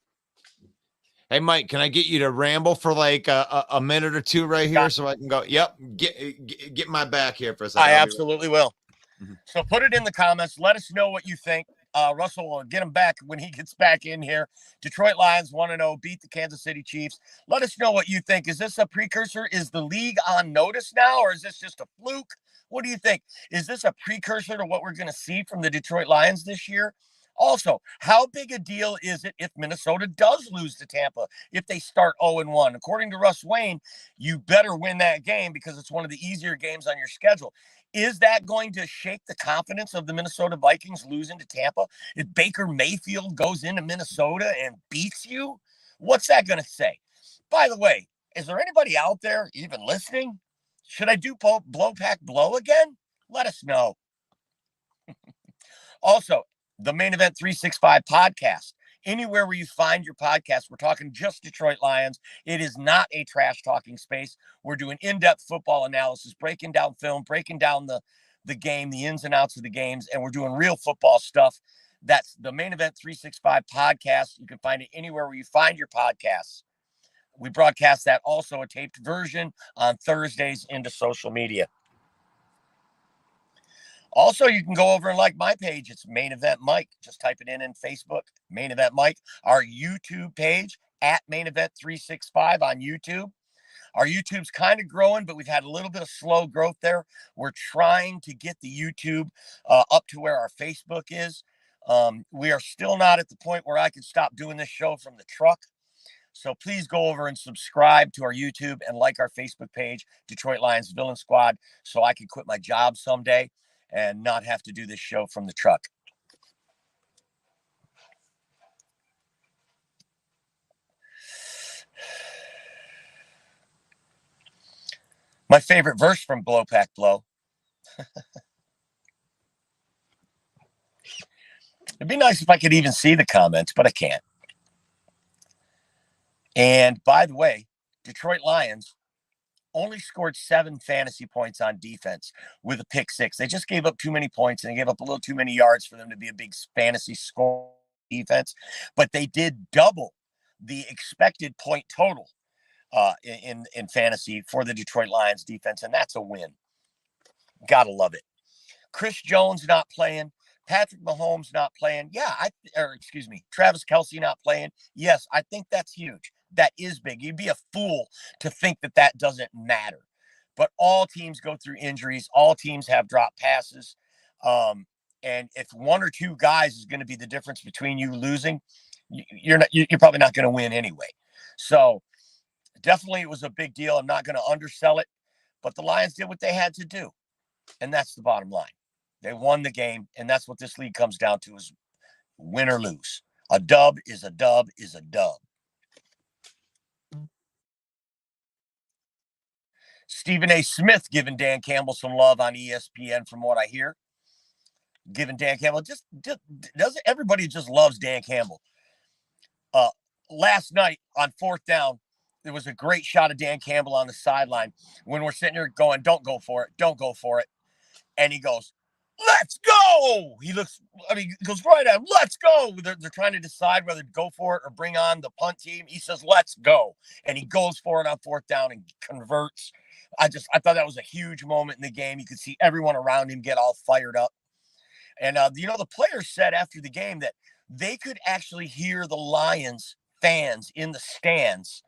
Hey, Mike, can I get you to ramble for like a minute or 2 right here so I can go? Yep. Get my back here for a second.
I absolutely will. Mm-hmm. So put it in the comments. Let us know what you think. Russell will get him back when he gets back in here. Detroit Lions 1-0, beat the Kansas City Chiefs. Let us know what you think. Is this a precursor? Is the league on notice now, or is this just a fluke? What do you think? Is this a precursor to what we're going to see from the Detroit Lions this year? Also, how big a deal is it if Minnesota does lose to Tampa, if they start 0-1? According to Russ Wayne, you better win that game because it's one of the easier games on your schedule. Is that going to shake the confidence of the Minnesota Vikings losing to Tampa? If Baker Mayfield goes into Minnesota and beats you, what's that going to say? By the way, is there anybody out there even listening? Should I do blow pack blow again? Let us know. Also, the Main Event 365 podcast. Anywhere where you find your podcast, we're talking just Detroit Lions. It is not a trash talking space. We're doing in-depth football analysis, breaking down film, breaking down the game, the ins and outs of the games, and we're doing real football stuff. That's the Main Event 365 podcast. You can find it anywhere where you find your podcasts. We broadcast that also a taped version on Thursdays into social media. Also, you can go over and like my page. It's Main Event Mike. Just type it in Facebook, Main Event Mike. Our YouTube page, at Main Event 365 on YouTube. Our YouTube's kind of growing, but we've had a little bit of slow growth there. We're trying to get the YouTube up to where our Facebook is. We are still not at the point where I can stop doing this show from the truck. So please go over and subscribe to our YouTube and like our Facebook page, Detroit Lions Villain Squad, so I can quit my job someday and not have to do this show from the truck. My favorite verse from Blow Pack Blow. It'd be nice if I could even see the comments, but I can't. And by the way, Detroit Lions only scored 7 fantasy points on defense with a pick 6. They just gave up too many points and they gave up a little too many yards for them to be a big fantasy score defense. But they did double the expected point total in fantasy for the Detroit Lions defense, and that's a win. Gotta love it. Chris Jones not playing. Patrick Mahomes not playing. Travis Kelce not playing. Yes, I think that's huge. That is big. You'd be a fool to think that doesn't matter. But all teams go through injuries. All teams have dropped passes. And if one or two guys is going to be the difference between you losing, you're probably not going to win anyway. So definitely it was a big deal. I'm not going to undersell it. But the Lions did what they had to do. And that's the bottom line. They won the game, and that's what this league comes down to, is win or lose. A dub is a dub is a dub. Stephen A. Smith giving Dan Campbell some love on ESPN from what I hear. Giving Dan Campbell, just doesn't everybody just loves Dan Campbell. Last night on 4th down, there was a great shot of Dan Campbell on the sideline when we're sitting here going, don't go for it, don't go for it. And he goes, let's go. He goes right at him. Let's go. They're trying to decide whether to go for it or bring on the punt team. He says, let's go. And he goes for it on 4th down and converts. I thought that was a huge moment in the game. You could see everyone around him get all fired up. And, the players said after the game that they could actually hear the Lions fans in the stands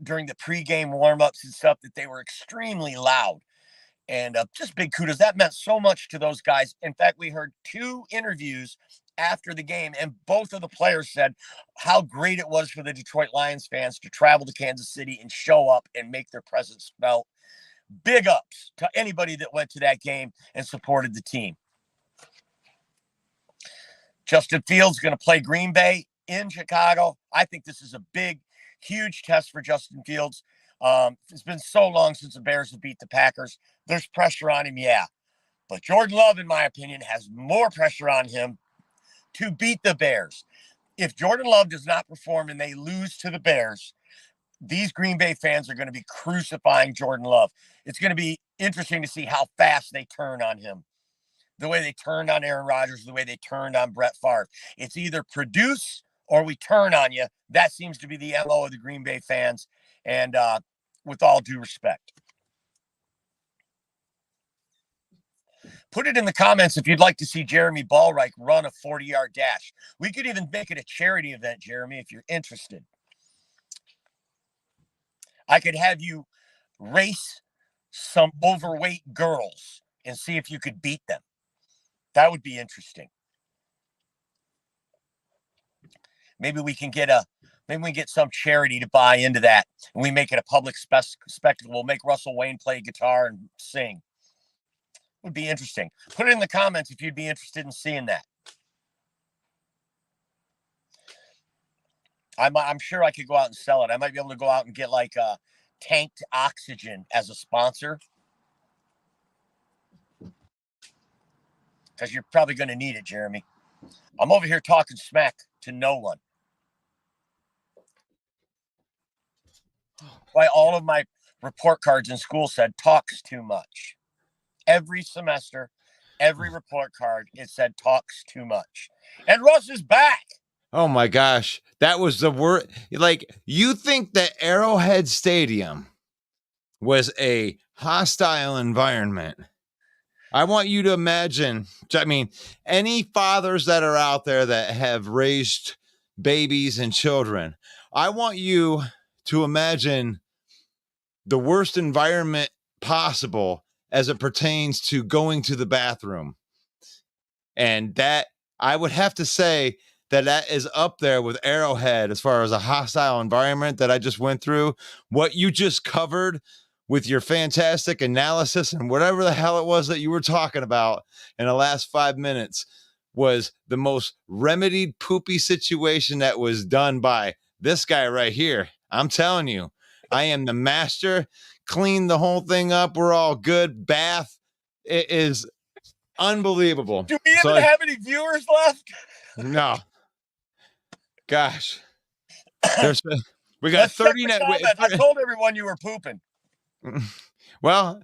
during the pregame warmups and stuff, that they were extremely loud. And just big kudos. That meant so much to those guys. In fact, we heard 2 interviews after the game, and both of the players said how great it was for the Detroit Lions fans to travel to Kansas City and show up and make their presence felt. Big ups to anybody that went to that game and supported the team. Justin Fields going to play Green Bay in Chicago. I think this is a big, huge test for Justin Fields. It's been so long since the Bears have beat the Packers. There's pressure on him, yeah. But Jordan Love, in my opinion, has more pressure on him to beat the Bears. If Jordan Love does not perform and they lose to the Bears, these Green Bay fans are going to be crucifying Jordan Love. It's going to be interesting to see how fast they turn on him. The way they turned on Aaron Rodgers, the way they turned on Brett Favre. It's either produce or we turn on you. That seems to be the MO of the Green Bay fans. And with all due respect. Put it in the comments if you'd like to see Jeremy Ballreich run a 40-yard dash. We could even make it a charity event, Jeremy, if you're interested. I could have you race some overweight girls and see if you could beat them. That would be interesting. Maybe we can get some charity to buy into that, and we make it a public spectacle. We'll make Russell Wayne play guitar and sing. It would be interesting. Put it in the comments if you'd be interested in seeing that. I'm sure I could go out and sell it. I might be able to go out and get like tanked oxygen as a sponsor, because you're probably going to need it, Jeremy. I'm over here talking smack to no one. Why all of my report cards in school said talks too much. Every semester, every report card, it said talks too much. And Russ is back.
Oh my gosh. That was the word. Like, you think that Arrowhead Stadium was a hostile environment? I want you to imagine, I mean, any fathers that are out there that have raised babies and children, I want you to imagine the worst environment possible as it pertains to going to the bathroom. And that, I would have to say that is up there with Arrowhead as far as a hostile environment that I just went through. What you just covered with your fantastic analysis and whatever the hell it was that you were talking about in the last 5 minutes was the most remedied poopy situation that was done by this guy right here. I'm telling you, I am the master. Clean the whole thing up. We're all good. Bath. It is unbelievable.
Do we even have any viewers left?
No. Gosh. We got 30 net.
I told everyone you were pooping.
Well,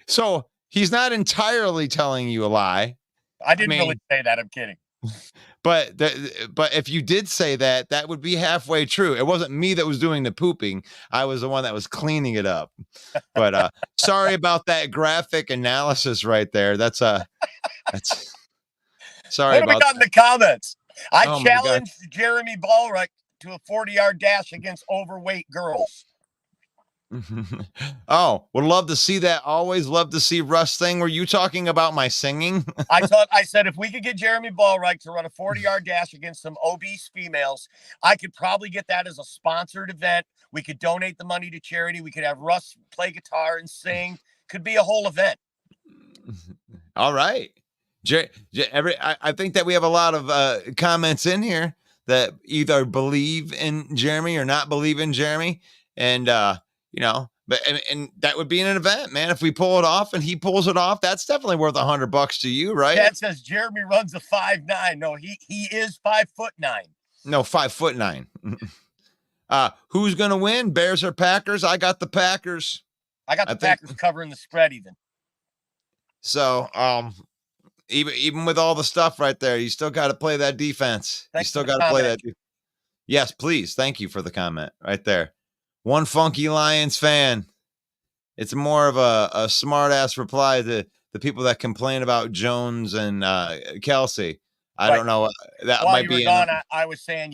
so he's not entirely telling you a lie.
I didn't really say that. I'm kidding.
But if you did say that, that would be halfway true. It wasn't me that was doing the pooping. I was the one that was cleaning it up. But sorry about that graphic analysis right there. That's sorry
what
about
have we got in the comments? I
Oh
challenged Jeremy Ballreich to a 40-yard dash against overweight girls.
Oh, would love to see that. Always love to see Russ thing. Were you talking about my singing?
I said if we could get Jeremy Ballreich to run a 40-yard dash against some obese females, I could probably get that as a sponsored event. We could donate the money to charity. We could have Russ play guitar and sing. Could be a whole event.
All right. I think that we have a lot of comments in here that either believe in Jeremy or not believe in Jeremy. And, but that would be an event, man. If we pull it off and he pulls it off, that's definitely worth $100 to you, right?
Dad says Jeremy runs a 5'9". No, he is 5'9".
No, 5'9". Who's gonna win? Bears or Packers? I got the Packers.
I got the Packers covering the spread even.
So, even with all the stuff right there, you still got to play that defense. You still got to play that. Yes, please. Thank you for the comment right there. One funky Lions fan. It's more of a smart ass reply to the people that complain about Jones and Kelsey. I don't know. That
While
might
you
be.
Were gone, I was saying,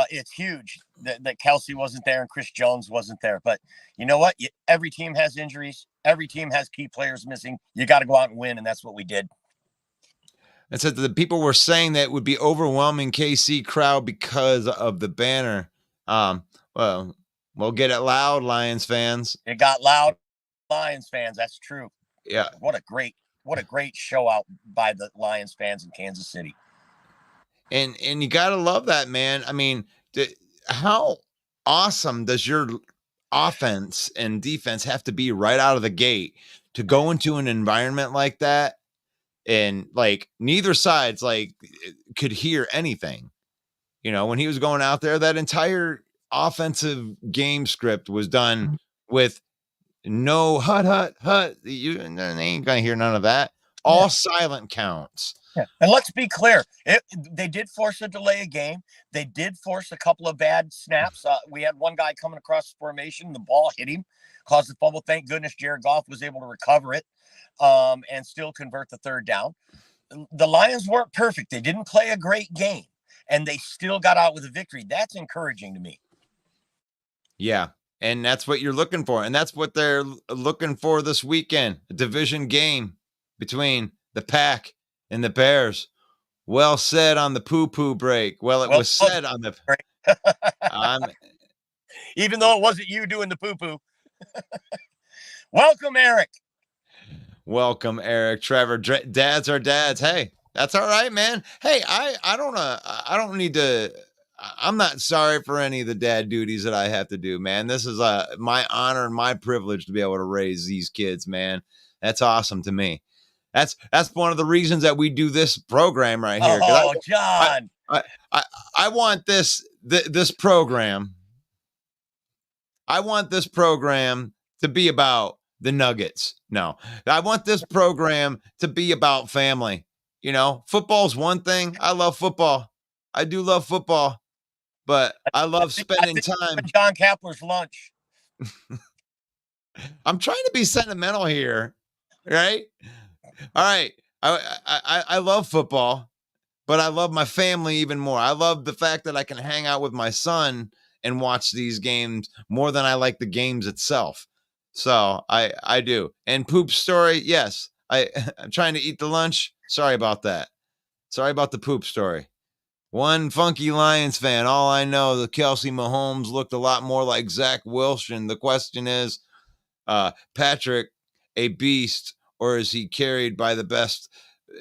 it's huge that Kelsey wasn't there and Chris Jones wasn't there. But you know what? Every team has injuries. Every team has key players missing. You got to go out and win, and that's what we did.
And said the people were saying that it would be overwhelming KC crowd because of the banner. Well, we'll get it loud, Lions fans.
It got loud, Lions fans. That's true.
Yeah.
What a great show out by the Lions fans in Kansas City.
And you got to love that, man. I mean, how awesome does your offense and defense have to be right out of the gate to go into an environment like that? And like neither side's like could hear anything. When he was going out there, that entire offensive game script was done with no hut. You ain't gonna hear none of that. All silent counts.
Yeah. And let's be clear, they did force a delay of game. They did force a couple of bad snaps. We had one guy coming across the formation, the ball hit him. caused the fumble. Thank goodness Jared Goff was able to recover it and still convert the third down. The Lions weren't perfect. They didn't play a great game, and they still got out with a victory. That's encouraging to me.
Yeah. And that's what you're looking for. And that's what they're looking for this weekend. A division game between the Pack and the Bears. Well said on the poo-poo break. Well, it was said on the
break. Even though it wasn't you doing the poo-poo. Welcome, Eric.
Welcome, Eric. Trevor, dads are dads. Hey, that's all right, man. Hey, I don't need to. I'm not sorry for any of the dad duties that I have to do, man. This is my honor and my privilege to be able to raise these kids, man. That's awesome to me. That's one of the reasons that we do this program right here.
Oh, John.
I want this program. I want this program to be about the Nuggets. No, I want this program to be about family. You know, football's one thing. I love football. I do love football, but I love spending time.
John Kapler's lunch.
I'm trying to be sentimental here, right? All right. I love football, but I love my family even more. I love the fact that I can hang out with my son and watch these games more than I like the games itself. So I do. And poop story, yes. I'm trying to eat the lunch. Sorry about that. Sorry about the poop story. One funky Lions fan. All I know, the Kelsey Mahomes looked a lot more like Zach Wilson. The question is, Patrick, a beast, or is he carried by the best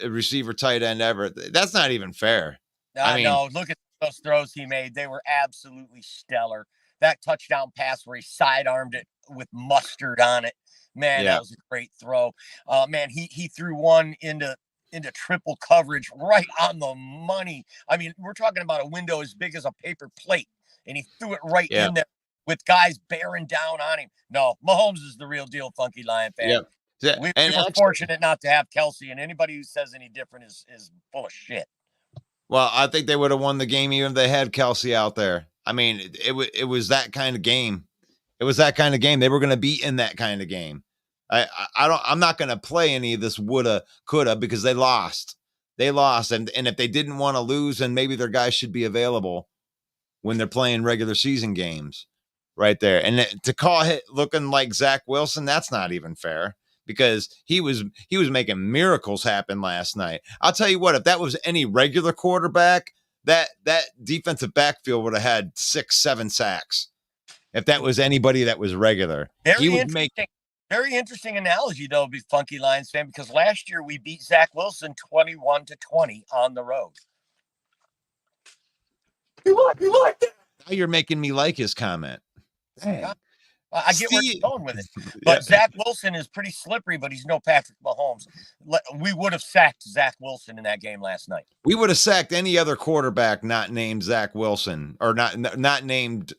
receiver tight end ever? That's not even fair.
I mean, no, look at those throws he made. They were absolutely stellar. That touchdown pass where he sidearmed it with mustard on it. Man, That was a great throw. Man, he threw one into triple coverage right on the money. I mean, we're talking about a window as big as a paper plate, and he threw it right in there with guys bearing down on him. No, Mahomes is the real deal, Funky Lion fan.
Yeah.
We were fortunate not to have Kelsey, and anybody who says any different is full of shit.
Well, I think they would have won the game even if they had Kelsey out there. I mean, it was that kind of game. It was that kind of game. They were going to be in that kind of game. I'm not going to play any of this woulda, coulda because they lost. They lost. And if they didn't want to lose, then maybe their guys should be available when they're playing regular season games right there. And to call it looking like Zach Wilson, that's not even fair because he was making miracles happen last night. I'll tell you what, if that was any regular quarterback, that defensive backfield would have had 6-7 sacks. If that was anybody that was regular, he would make.
Very interesting analogy, though, be Funky Lions fan, because last year we beat Zach Wilson 21-20 on the road.
You like that?
Now you're making me like his comment.
Dang. I get where you're going with it. But Zach Wilson is pretty slippery, but he's no Patrick Mahomes. We would have sacked Zach Wilson in that game last night. We
would have sacked any other quarterback not named Zach Wilson or not named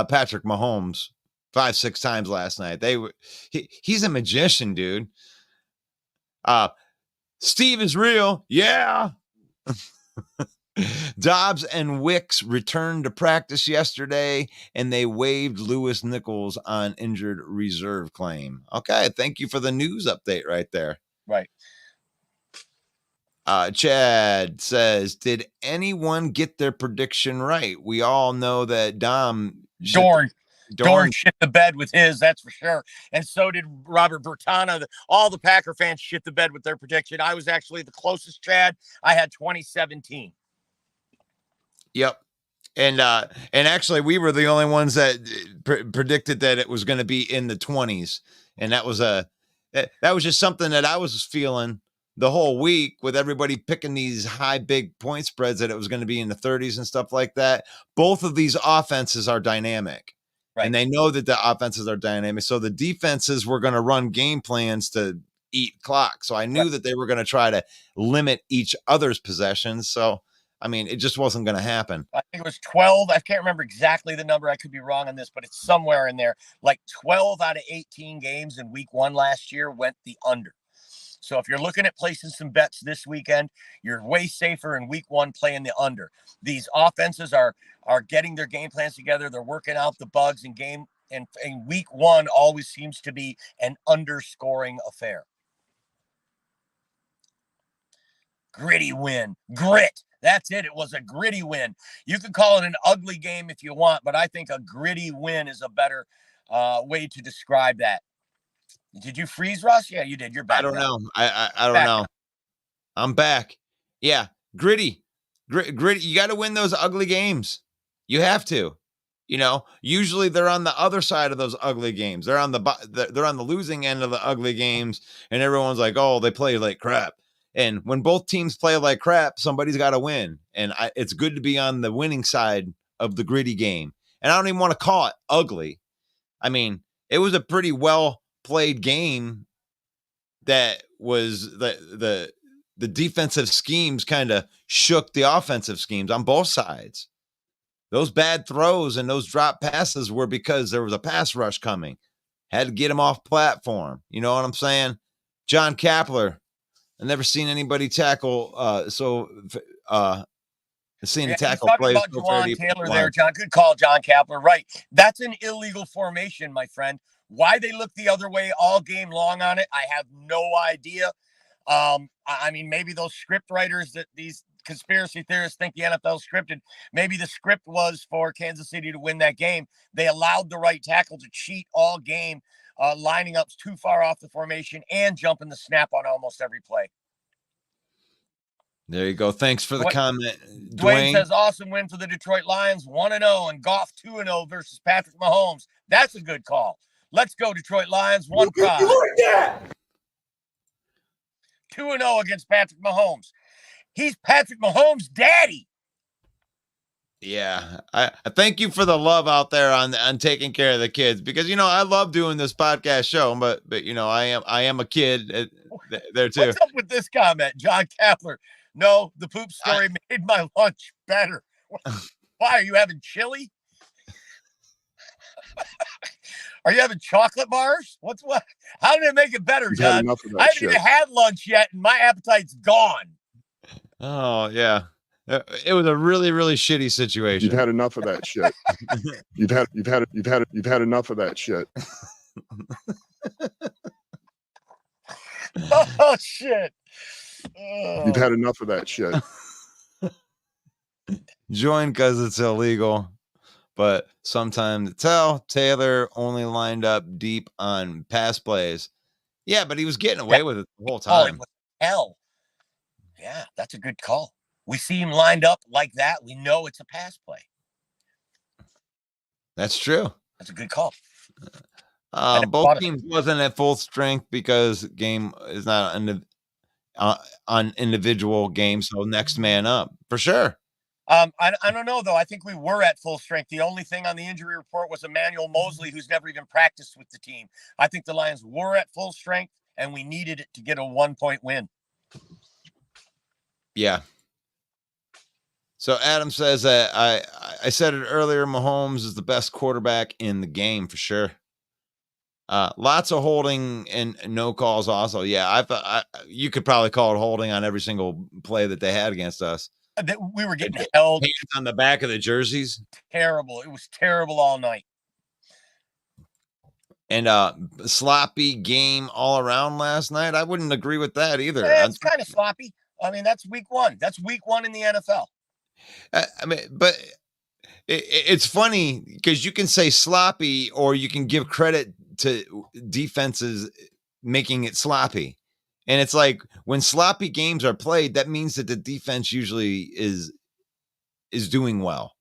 Patrick Mahomes 5-6 times last night. He's a magician, dude. Steve is real. Yeah. Dobbs and Wicks returned to practice yesterday, and they waived Lewis Nichols on injured reserve claim. Okay, thank you for the news update right there.
Right.
Chad says, did anyone get their prediction right? We all know that Dorn
shit the bed with his, that's for sure. And so did Robert Bertana. All the Packer fans shit the bed with their prediction. I was actually the closest, Chad. I had 2017.
Yep. And actually we were the only ones that predicted that it was going to be in the 20s. And that was just something that I was feeling the whole week with everybody picking these high, big point spreads that it was going to be in the 30s and stuff like that. Both of these offenses are dynamic. Right. And they know that the offenses are dynamic. So the defenses were going to run game plans to eat clock. So I knew that they were going to try to limit each other's possessions. So, I mean, it just wasn't going to happen.
I think it was 12. I can't remember exactly the number. I could be wrong on this, but it's somewhere in there. Like 12 out of 18 games in week 1 last year went the under. So if you're looking at placing some bets this weekend, you're way safer in week 1 playing the under. These offenses are getting their game plans together. They're working out the bugs and game And week one always seems to be an underscoring affair. Gritty win. Grit. That's it. It was a gritty win. You can call it an ugly game if you want, but I think a gritty win is a better way to describe that. Did you freeze, Russ? Yeah, you did. You're back.
I don't
now.
know. I don't
Back
know.
now.
I'm back. Yeah, gritty. You got to win those ugly games. You have to. You know, usually they're on the other side of those ugly games. They're on the losing end of the ugly games, and everyone's like, "Oh, they play like crap." And when both teams play like crap, somebody's got to win. And it's good to be on the winning side of the gritty game. And I don't even want to call it ugly. I mean, it was a pretty well played game. That was the defensive schemes kind of shook the offensive schemes on both sides. Those bad throws and those drop passes were because there was a pass rush coming. Had to get him off platform. You know what I'm saying? John Kapler. I've never seen anybody tackle seen a tackle
talking
play.
about Juwan Taylor there, John. Good call, John Kapler. Right. That's an illegal formation, my friend. Why they look the other way all game long on it, I have no idea. I mean, maybe those script writers that these conspiracy theorists think the NFL scripted, maybe the script was for Kansas City to win that game. They allowed the right tackle to cheat all game, lining up too far off the formation and jumping the snap on almost every play.
There you go. Thanks for the comment.
Dwayne says, awesome win for the Detroit Lions, 1-0, and Goff 2-0 versus Patrick Mahomes. That's a good call. Let's go, Detroit Lions. One pride. 2-0 against Patrick Mahomes. He's Patrick Mahomes' daddy.
Yeah, I thank you for the love out there on taking care of the kids, because you know I love doing this podcast show, but you know I am a kid there too.
What's up with this comment, John Kapler? No, the poop story made my lunch better. Why are you having chili? Are you having chocolate bars? What? How did it make it better, John? I haven't even had lunch yet, and my appetite's gone.
Oh yeah, it was a really, really shitty situation.
You've had enough of that shit. You've had enough of that shit.
Oh shit!
You've had enough of that shit.
Join because it's illegal. But sometime to tell, Taylor only lined up deep on pass plays. Yeah, but he was getting away with it the whole time.
Hell. Yeah, that's a good call. We see him lined up like that. We know it's a pass play.
That's true.
That's a good call.
Both teams wasn't at full strength because game is not on individual games. So next man up for sure.
I don't know, though. I think we were at full strength. The only thing on the injury report was Emmanuel Mosley, who's never even practiced with the team. I think the Lions were at full strength, and we needed it to get a 1-point win.
Yeah. So Adam says that I said it earlier, Mahomes is the best quarterback in the game for sure. Lots of holding and no calls also. Yeah, I thought you could probably call it holding on every single play that they had against us.
We were getting held
hands on the back of the jerseys.
Terrible. It was terrible all night.
And sloppy game all around last night. I wouldn't agree with that either.
It's kind of sloppy. I mean, that's week one. That's week one in the NFL.
I mean, but it's funny because you can say sloppy or you can give credit to defenses making it sloppy. And it's like when sloppy games are played, that means that the defense usually is doing well.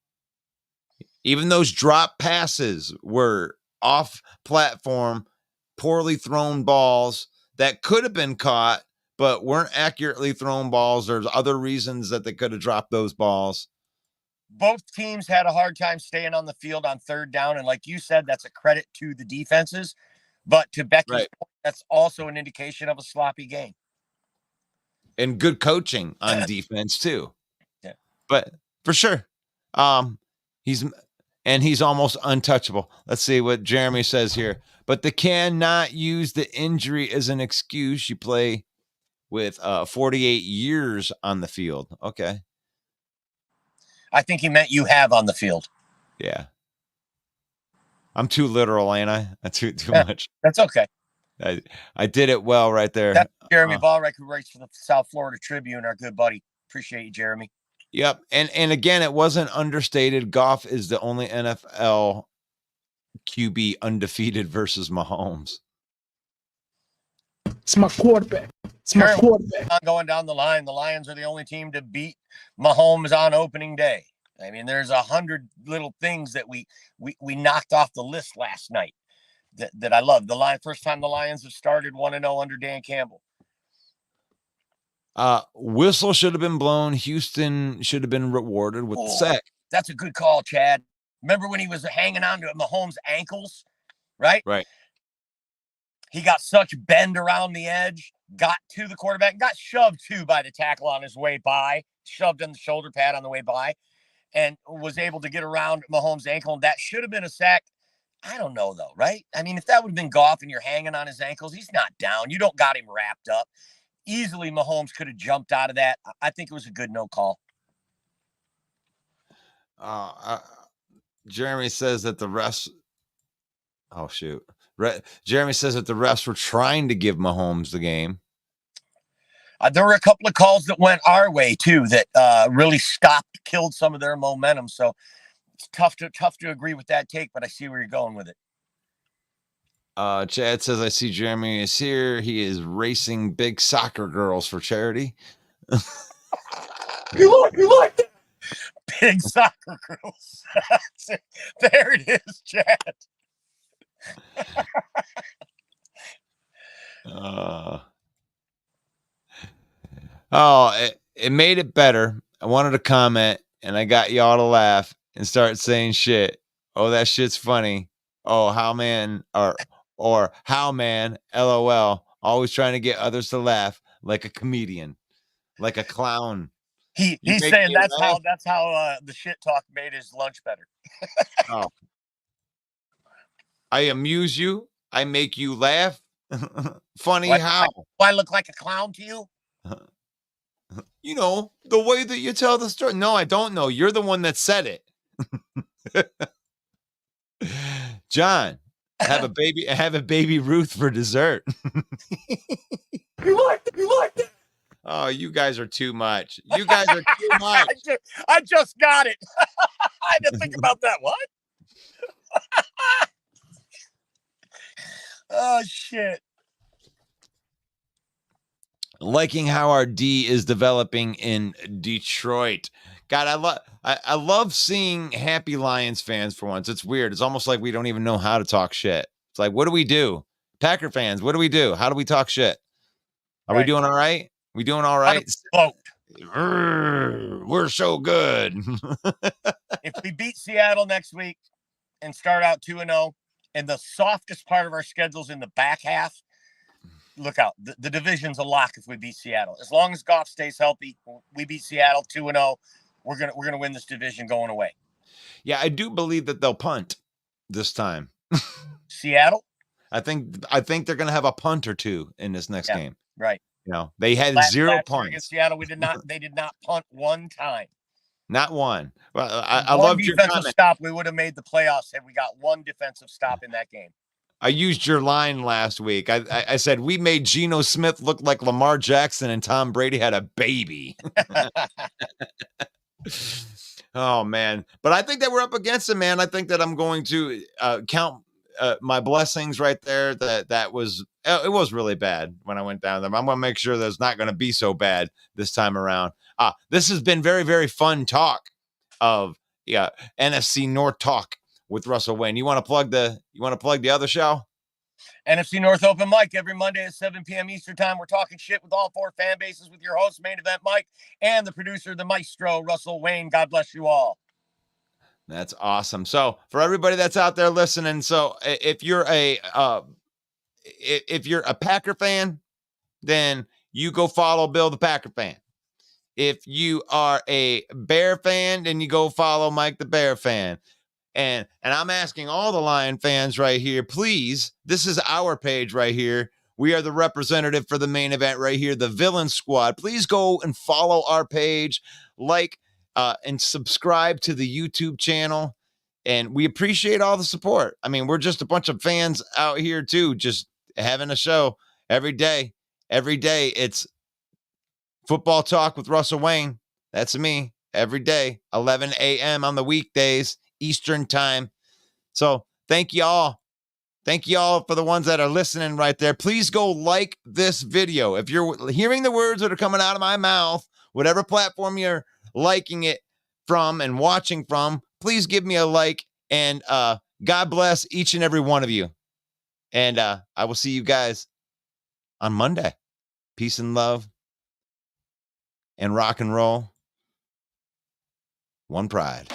Even those drop passes were off platform, poorly thrown balls that could have been caught, but weren't accurately thrown balls. There's other reasons that they could have dropped those balls.
Both teams had a hard time staying on the field on third down. And like you said, that's a credit to the defenses. But to Becky's point, that's also an indication of a sloppy game.
And good coaching on defense too.
Yeah.
But for sure. He's almost untouchable. Let's see what Jeremy says here. But they cannot use the injury as an excuse. You play with 48 years on the field. Okay.
I think he meant you have on the field.
Yeah. I'm too literal, ain't I? Too much.
That's okay.
I did it well right there.
That's Jeremy Ballreck, who writes for the South Florida Tribune, our good buddy. Appreciate you, Jeremy.
Yep. And again, it wasn't understated. Goff is the only NFL QB undefeated versus Mahomes.
It's my quarterback. It's my quarterback.
Going down the line, the Lions are the only team to beat Mahomes on opening day. I mean, there's 100 little things that we knocked off the list last night that I love. First time the Lions have started 1-0 under Dan Campbell.
Whistle should have been blown. Houston should have been rewarded with the sack.
That's a good call, Chad. Remember when he was hanging on to Mahomes' ankles, right?
Right.
He got such bend around the edge, got to the quarterback, got shoved too by the tackle on his way by, shoved in the shoulder pad on the way by, and was able to get around Mahomes' ankle. And that should have been a sack. I don't know, though, right? I mean, if that would have been Goff and you're hanging on his ankles, he's not down. You don't got him wrapped up. Easily, Mahomes could have jumped out of that. I think it was a good no call.
Jeremy says that the refs. Oh, shoot. Jeremy says that the refs were trying to give Mahomes the game.
There were a couple of calls that went our way, too, that really killed some of their momentum. So it's tough to agree with that take, but I see where you're going with it.
Chad says, I see Jeremy is here. He is racing big soccer girls for charity.
You like that?
Big soccer girls. There it is, Chad.
It made it better. I wanted to comment, and I got y'all to laugh and start saying shit. Oh, that shit's funny. Oh, how man, or how man, LOL. Always trying to get others to laugh like a comedian, like a clown.
He's saying that's how the shit talk made his lunch better.
Oh. I amuse you. I make you laugh. Funny how?
Do I look like a clown to you?
You know, the way that you tell the story. No, I don't know. You're the one that said it. John, have a baby Ruth for dessert.
You like that?
Oh, you guys are too much. You guys are too much.
I just got it. I had to think about that. What? Oh, shit.
Liking how our D is developing in Detroit. God, I love seeing happy Lions fans for once. It's weird. It's almost like we don't even know how to talk shit. It's like, what do we do? Packer fans, what do we do? How do we talk shit? Are we doing all right? We doing all right? We're so good.
If we beat Seattle next week and start out 2-0, and the softest part of our schedule's in the back half, look out. The division's a lock if we beat Seattle. As long as Goff stays healthy, we beat Seattle 2-0. We're gonna win this division going away.
Yeah, I do believe that they'll punt this time.
Seattle?
I think they're gonna have a punt or two in this next game.
Right.
You know, they had zero punts
against Seattle. They did not punt one time.
Not one. Well, I loved your comment.
Stop. We would have made the playoffs had we got one defensive stop in that game.
I used your line last week. I said we made Geno Smith look like Lamar Jackson and Tom Brady had a baby. Oh, man. But I think that we're up against it, man. I think that I'm going to count my blessings right there. That was it was really bad when I went down there. I'm going to make sure that it's not going to be so bad this time around. This has been very, very fun talk of NFC North talk with Russell Wayne. You want to plug the other show?
NFC North Open Mic every Monday at 7 p.m. Eastern Time. We're talking shit with all four fan bases with your host, Main Event Mike, and the producer, the maestro, Russell Wayne. God bless you all.
That's awesome. So for everybody that's out there listening, so if you're a Packer fan, then you go follow Bill the Packer fan. If you are a Bear fan, then you go follow Mike the Bear fan. And I'm asking all the Lion fans right here, please, this is our page right here. We are the representative for the main event right here, the Villain Squad. Please go and follow our page, like and subscribe to the YouTube channel. And we appreciate all the support. I mean, we're just a bunch of fans out here too, just having a show every day. Every day it's Football Talk with Russell Wayne. That's me every day, 11 a.m. on the weekdays, Eastern time. So thank you all. Thank you all for the ones that are listening right there. Please go like this video. If you're hearing the words that are coming out of my mouth, whatever platform you're liking it from and watching from, please give me a like, and God bless each and every one of you. And I will see you guys on Monday. Peace and love and rock and roll. One pride.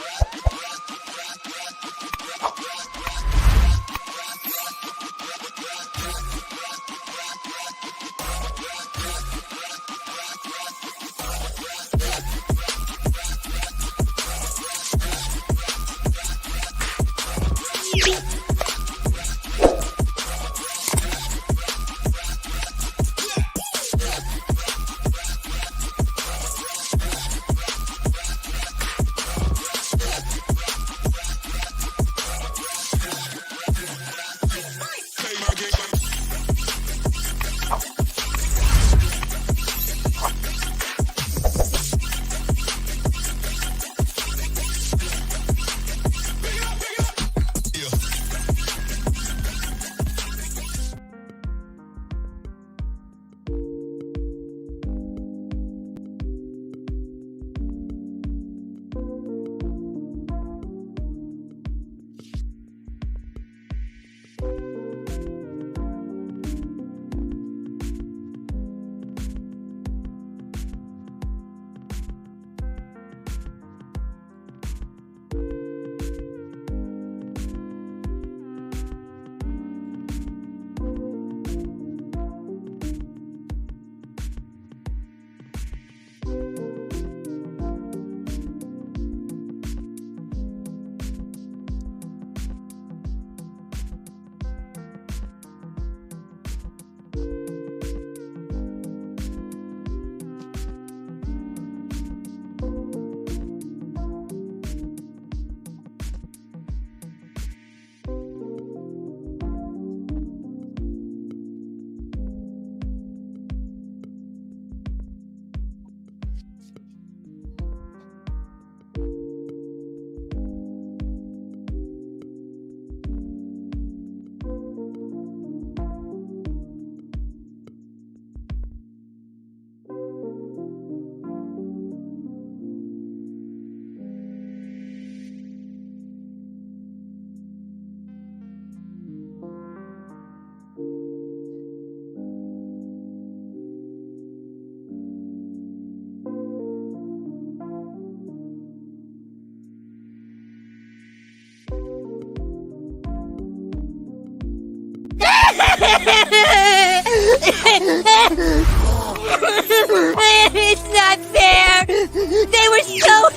It's not fair. They were so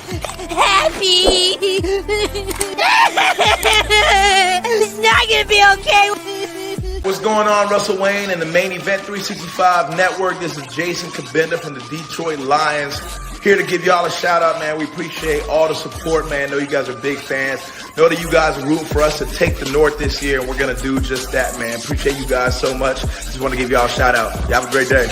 happy. It's not gonna be okay.
What's going on, Russell Wayne and the Main Event 365 Network? This is Jason Kabinda from the Detroit Lions. Here to give y'all a shout out, man. We appreciate all the support, man. Know you guys are big fans. Know that you guys are rooting for us to take the North this year, and we're going to do just that, man. Appreciate you guys so much. Just want to give y'all a shout out. Y'all have a great day.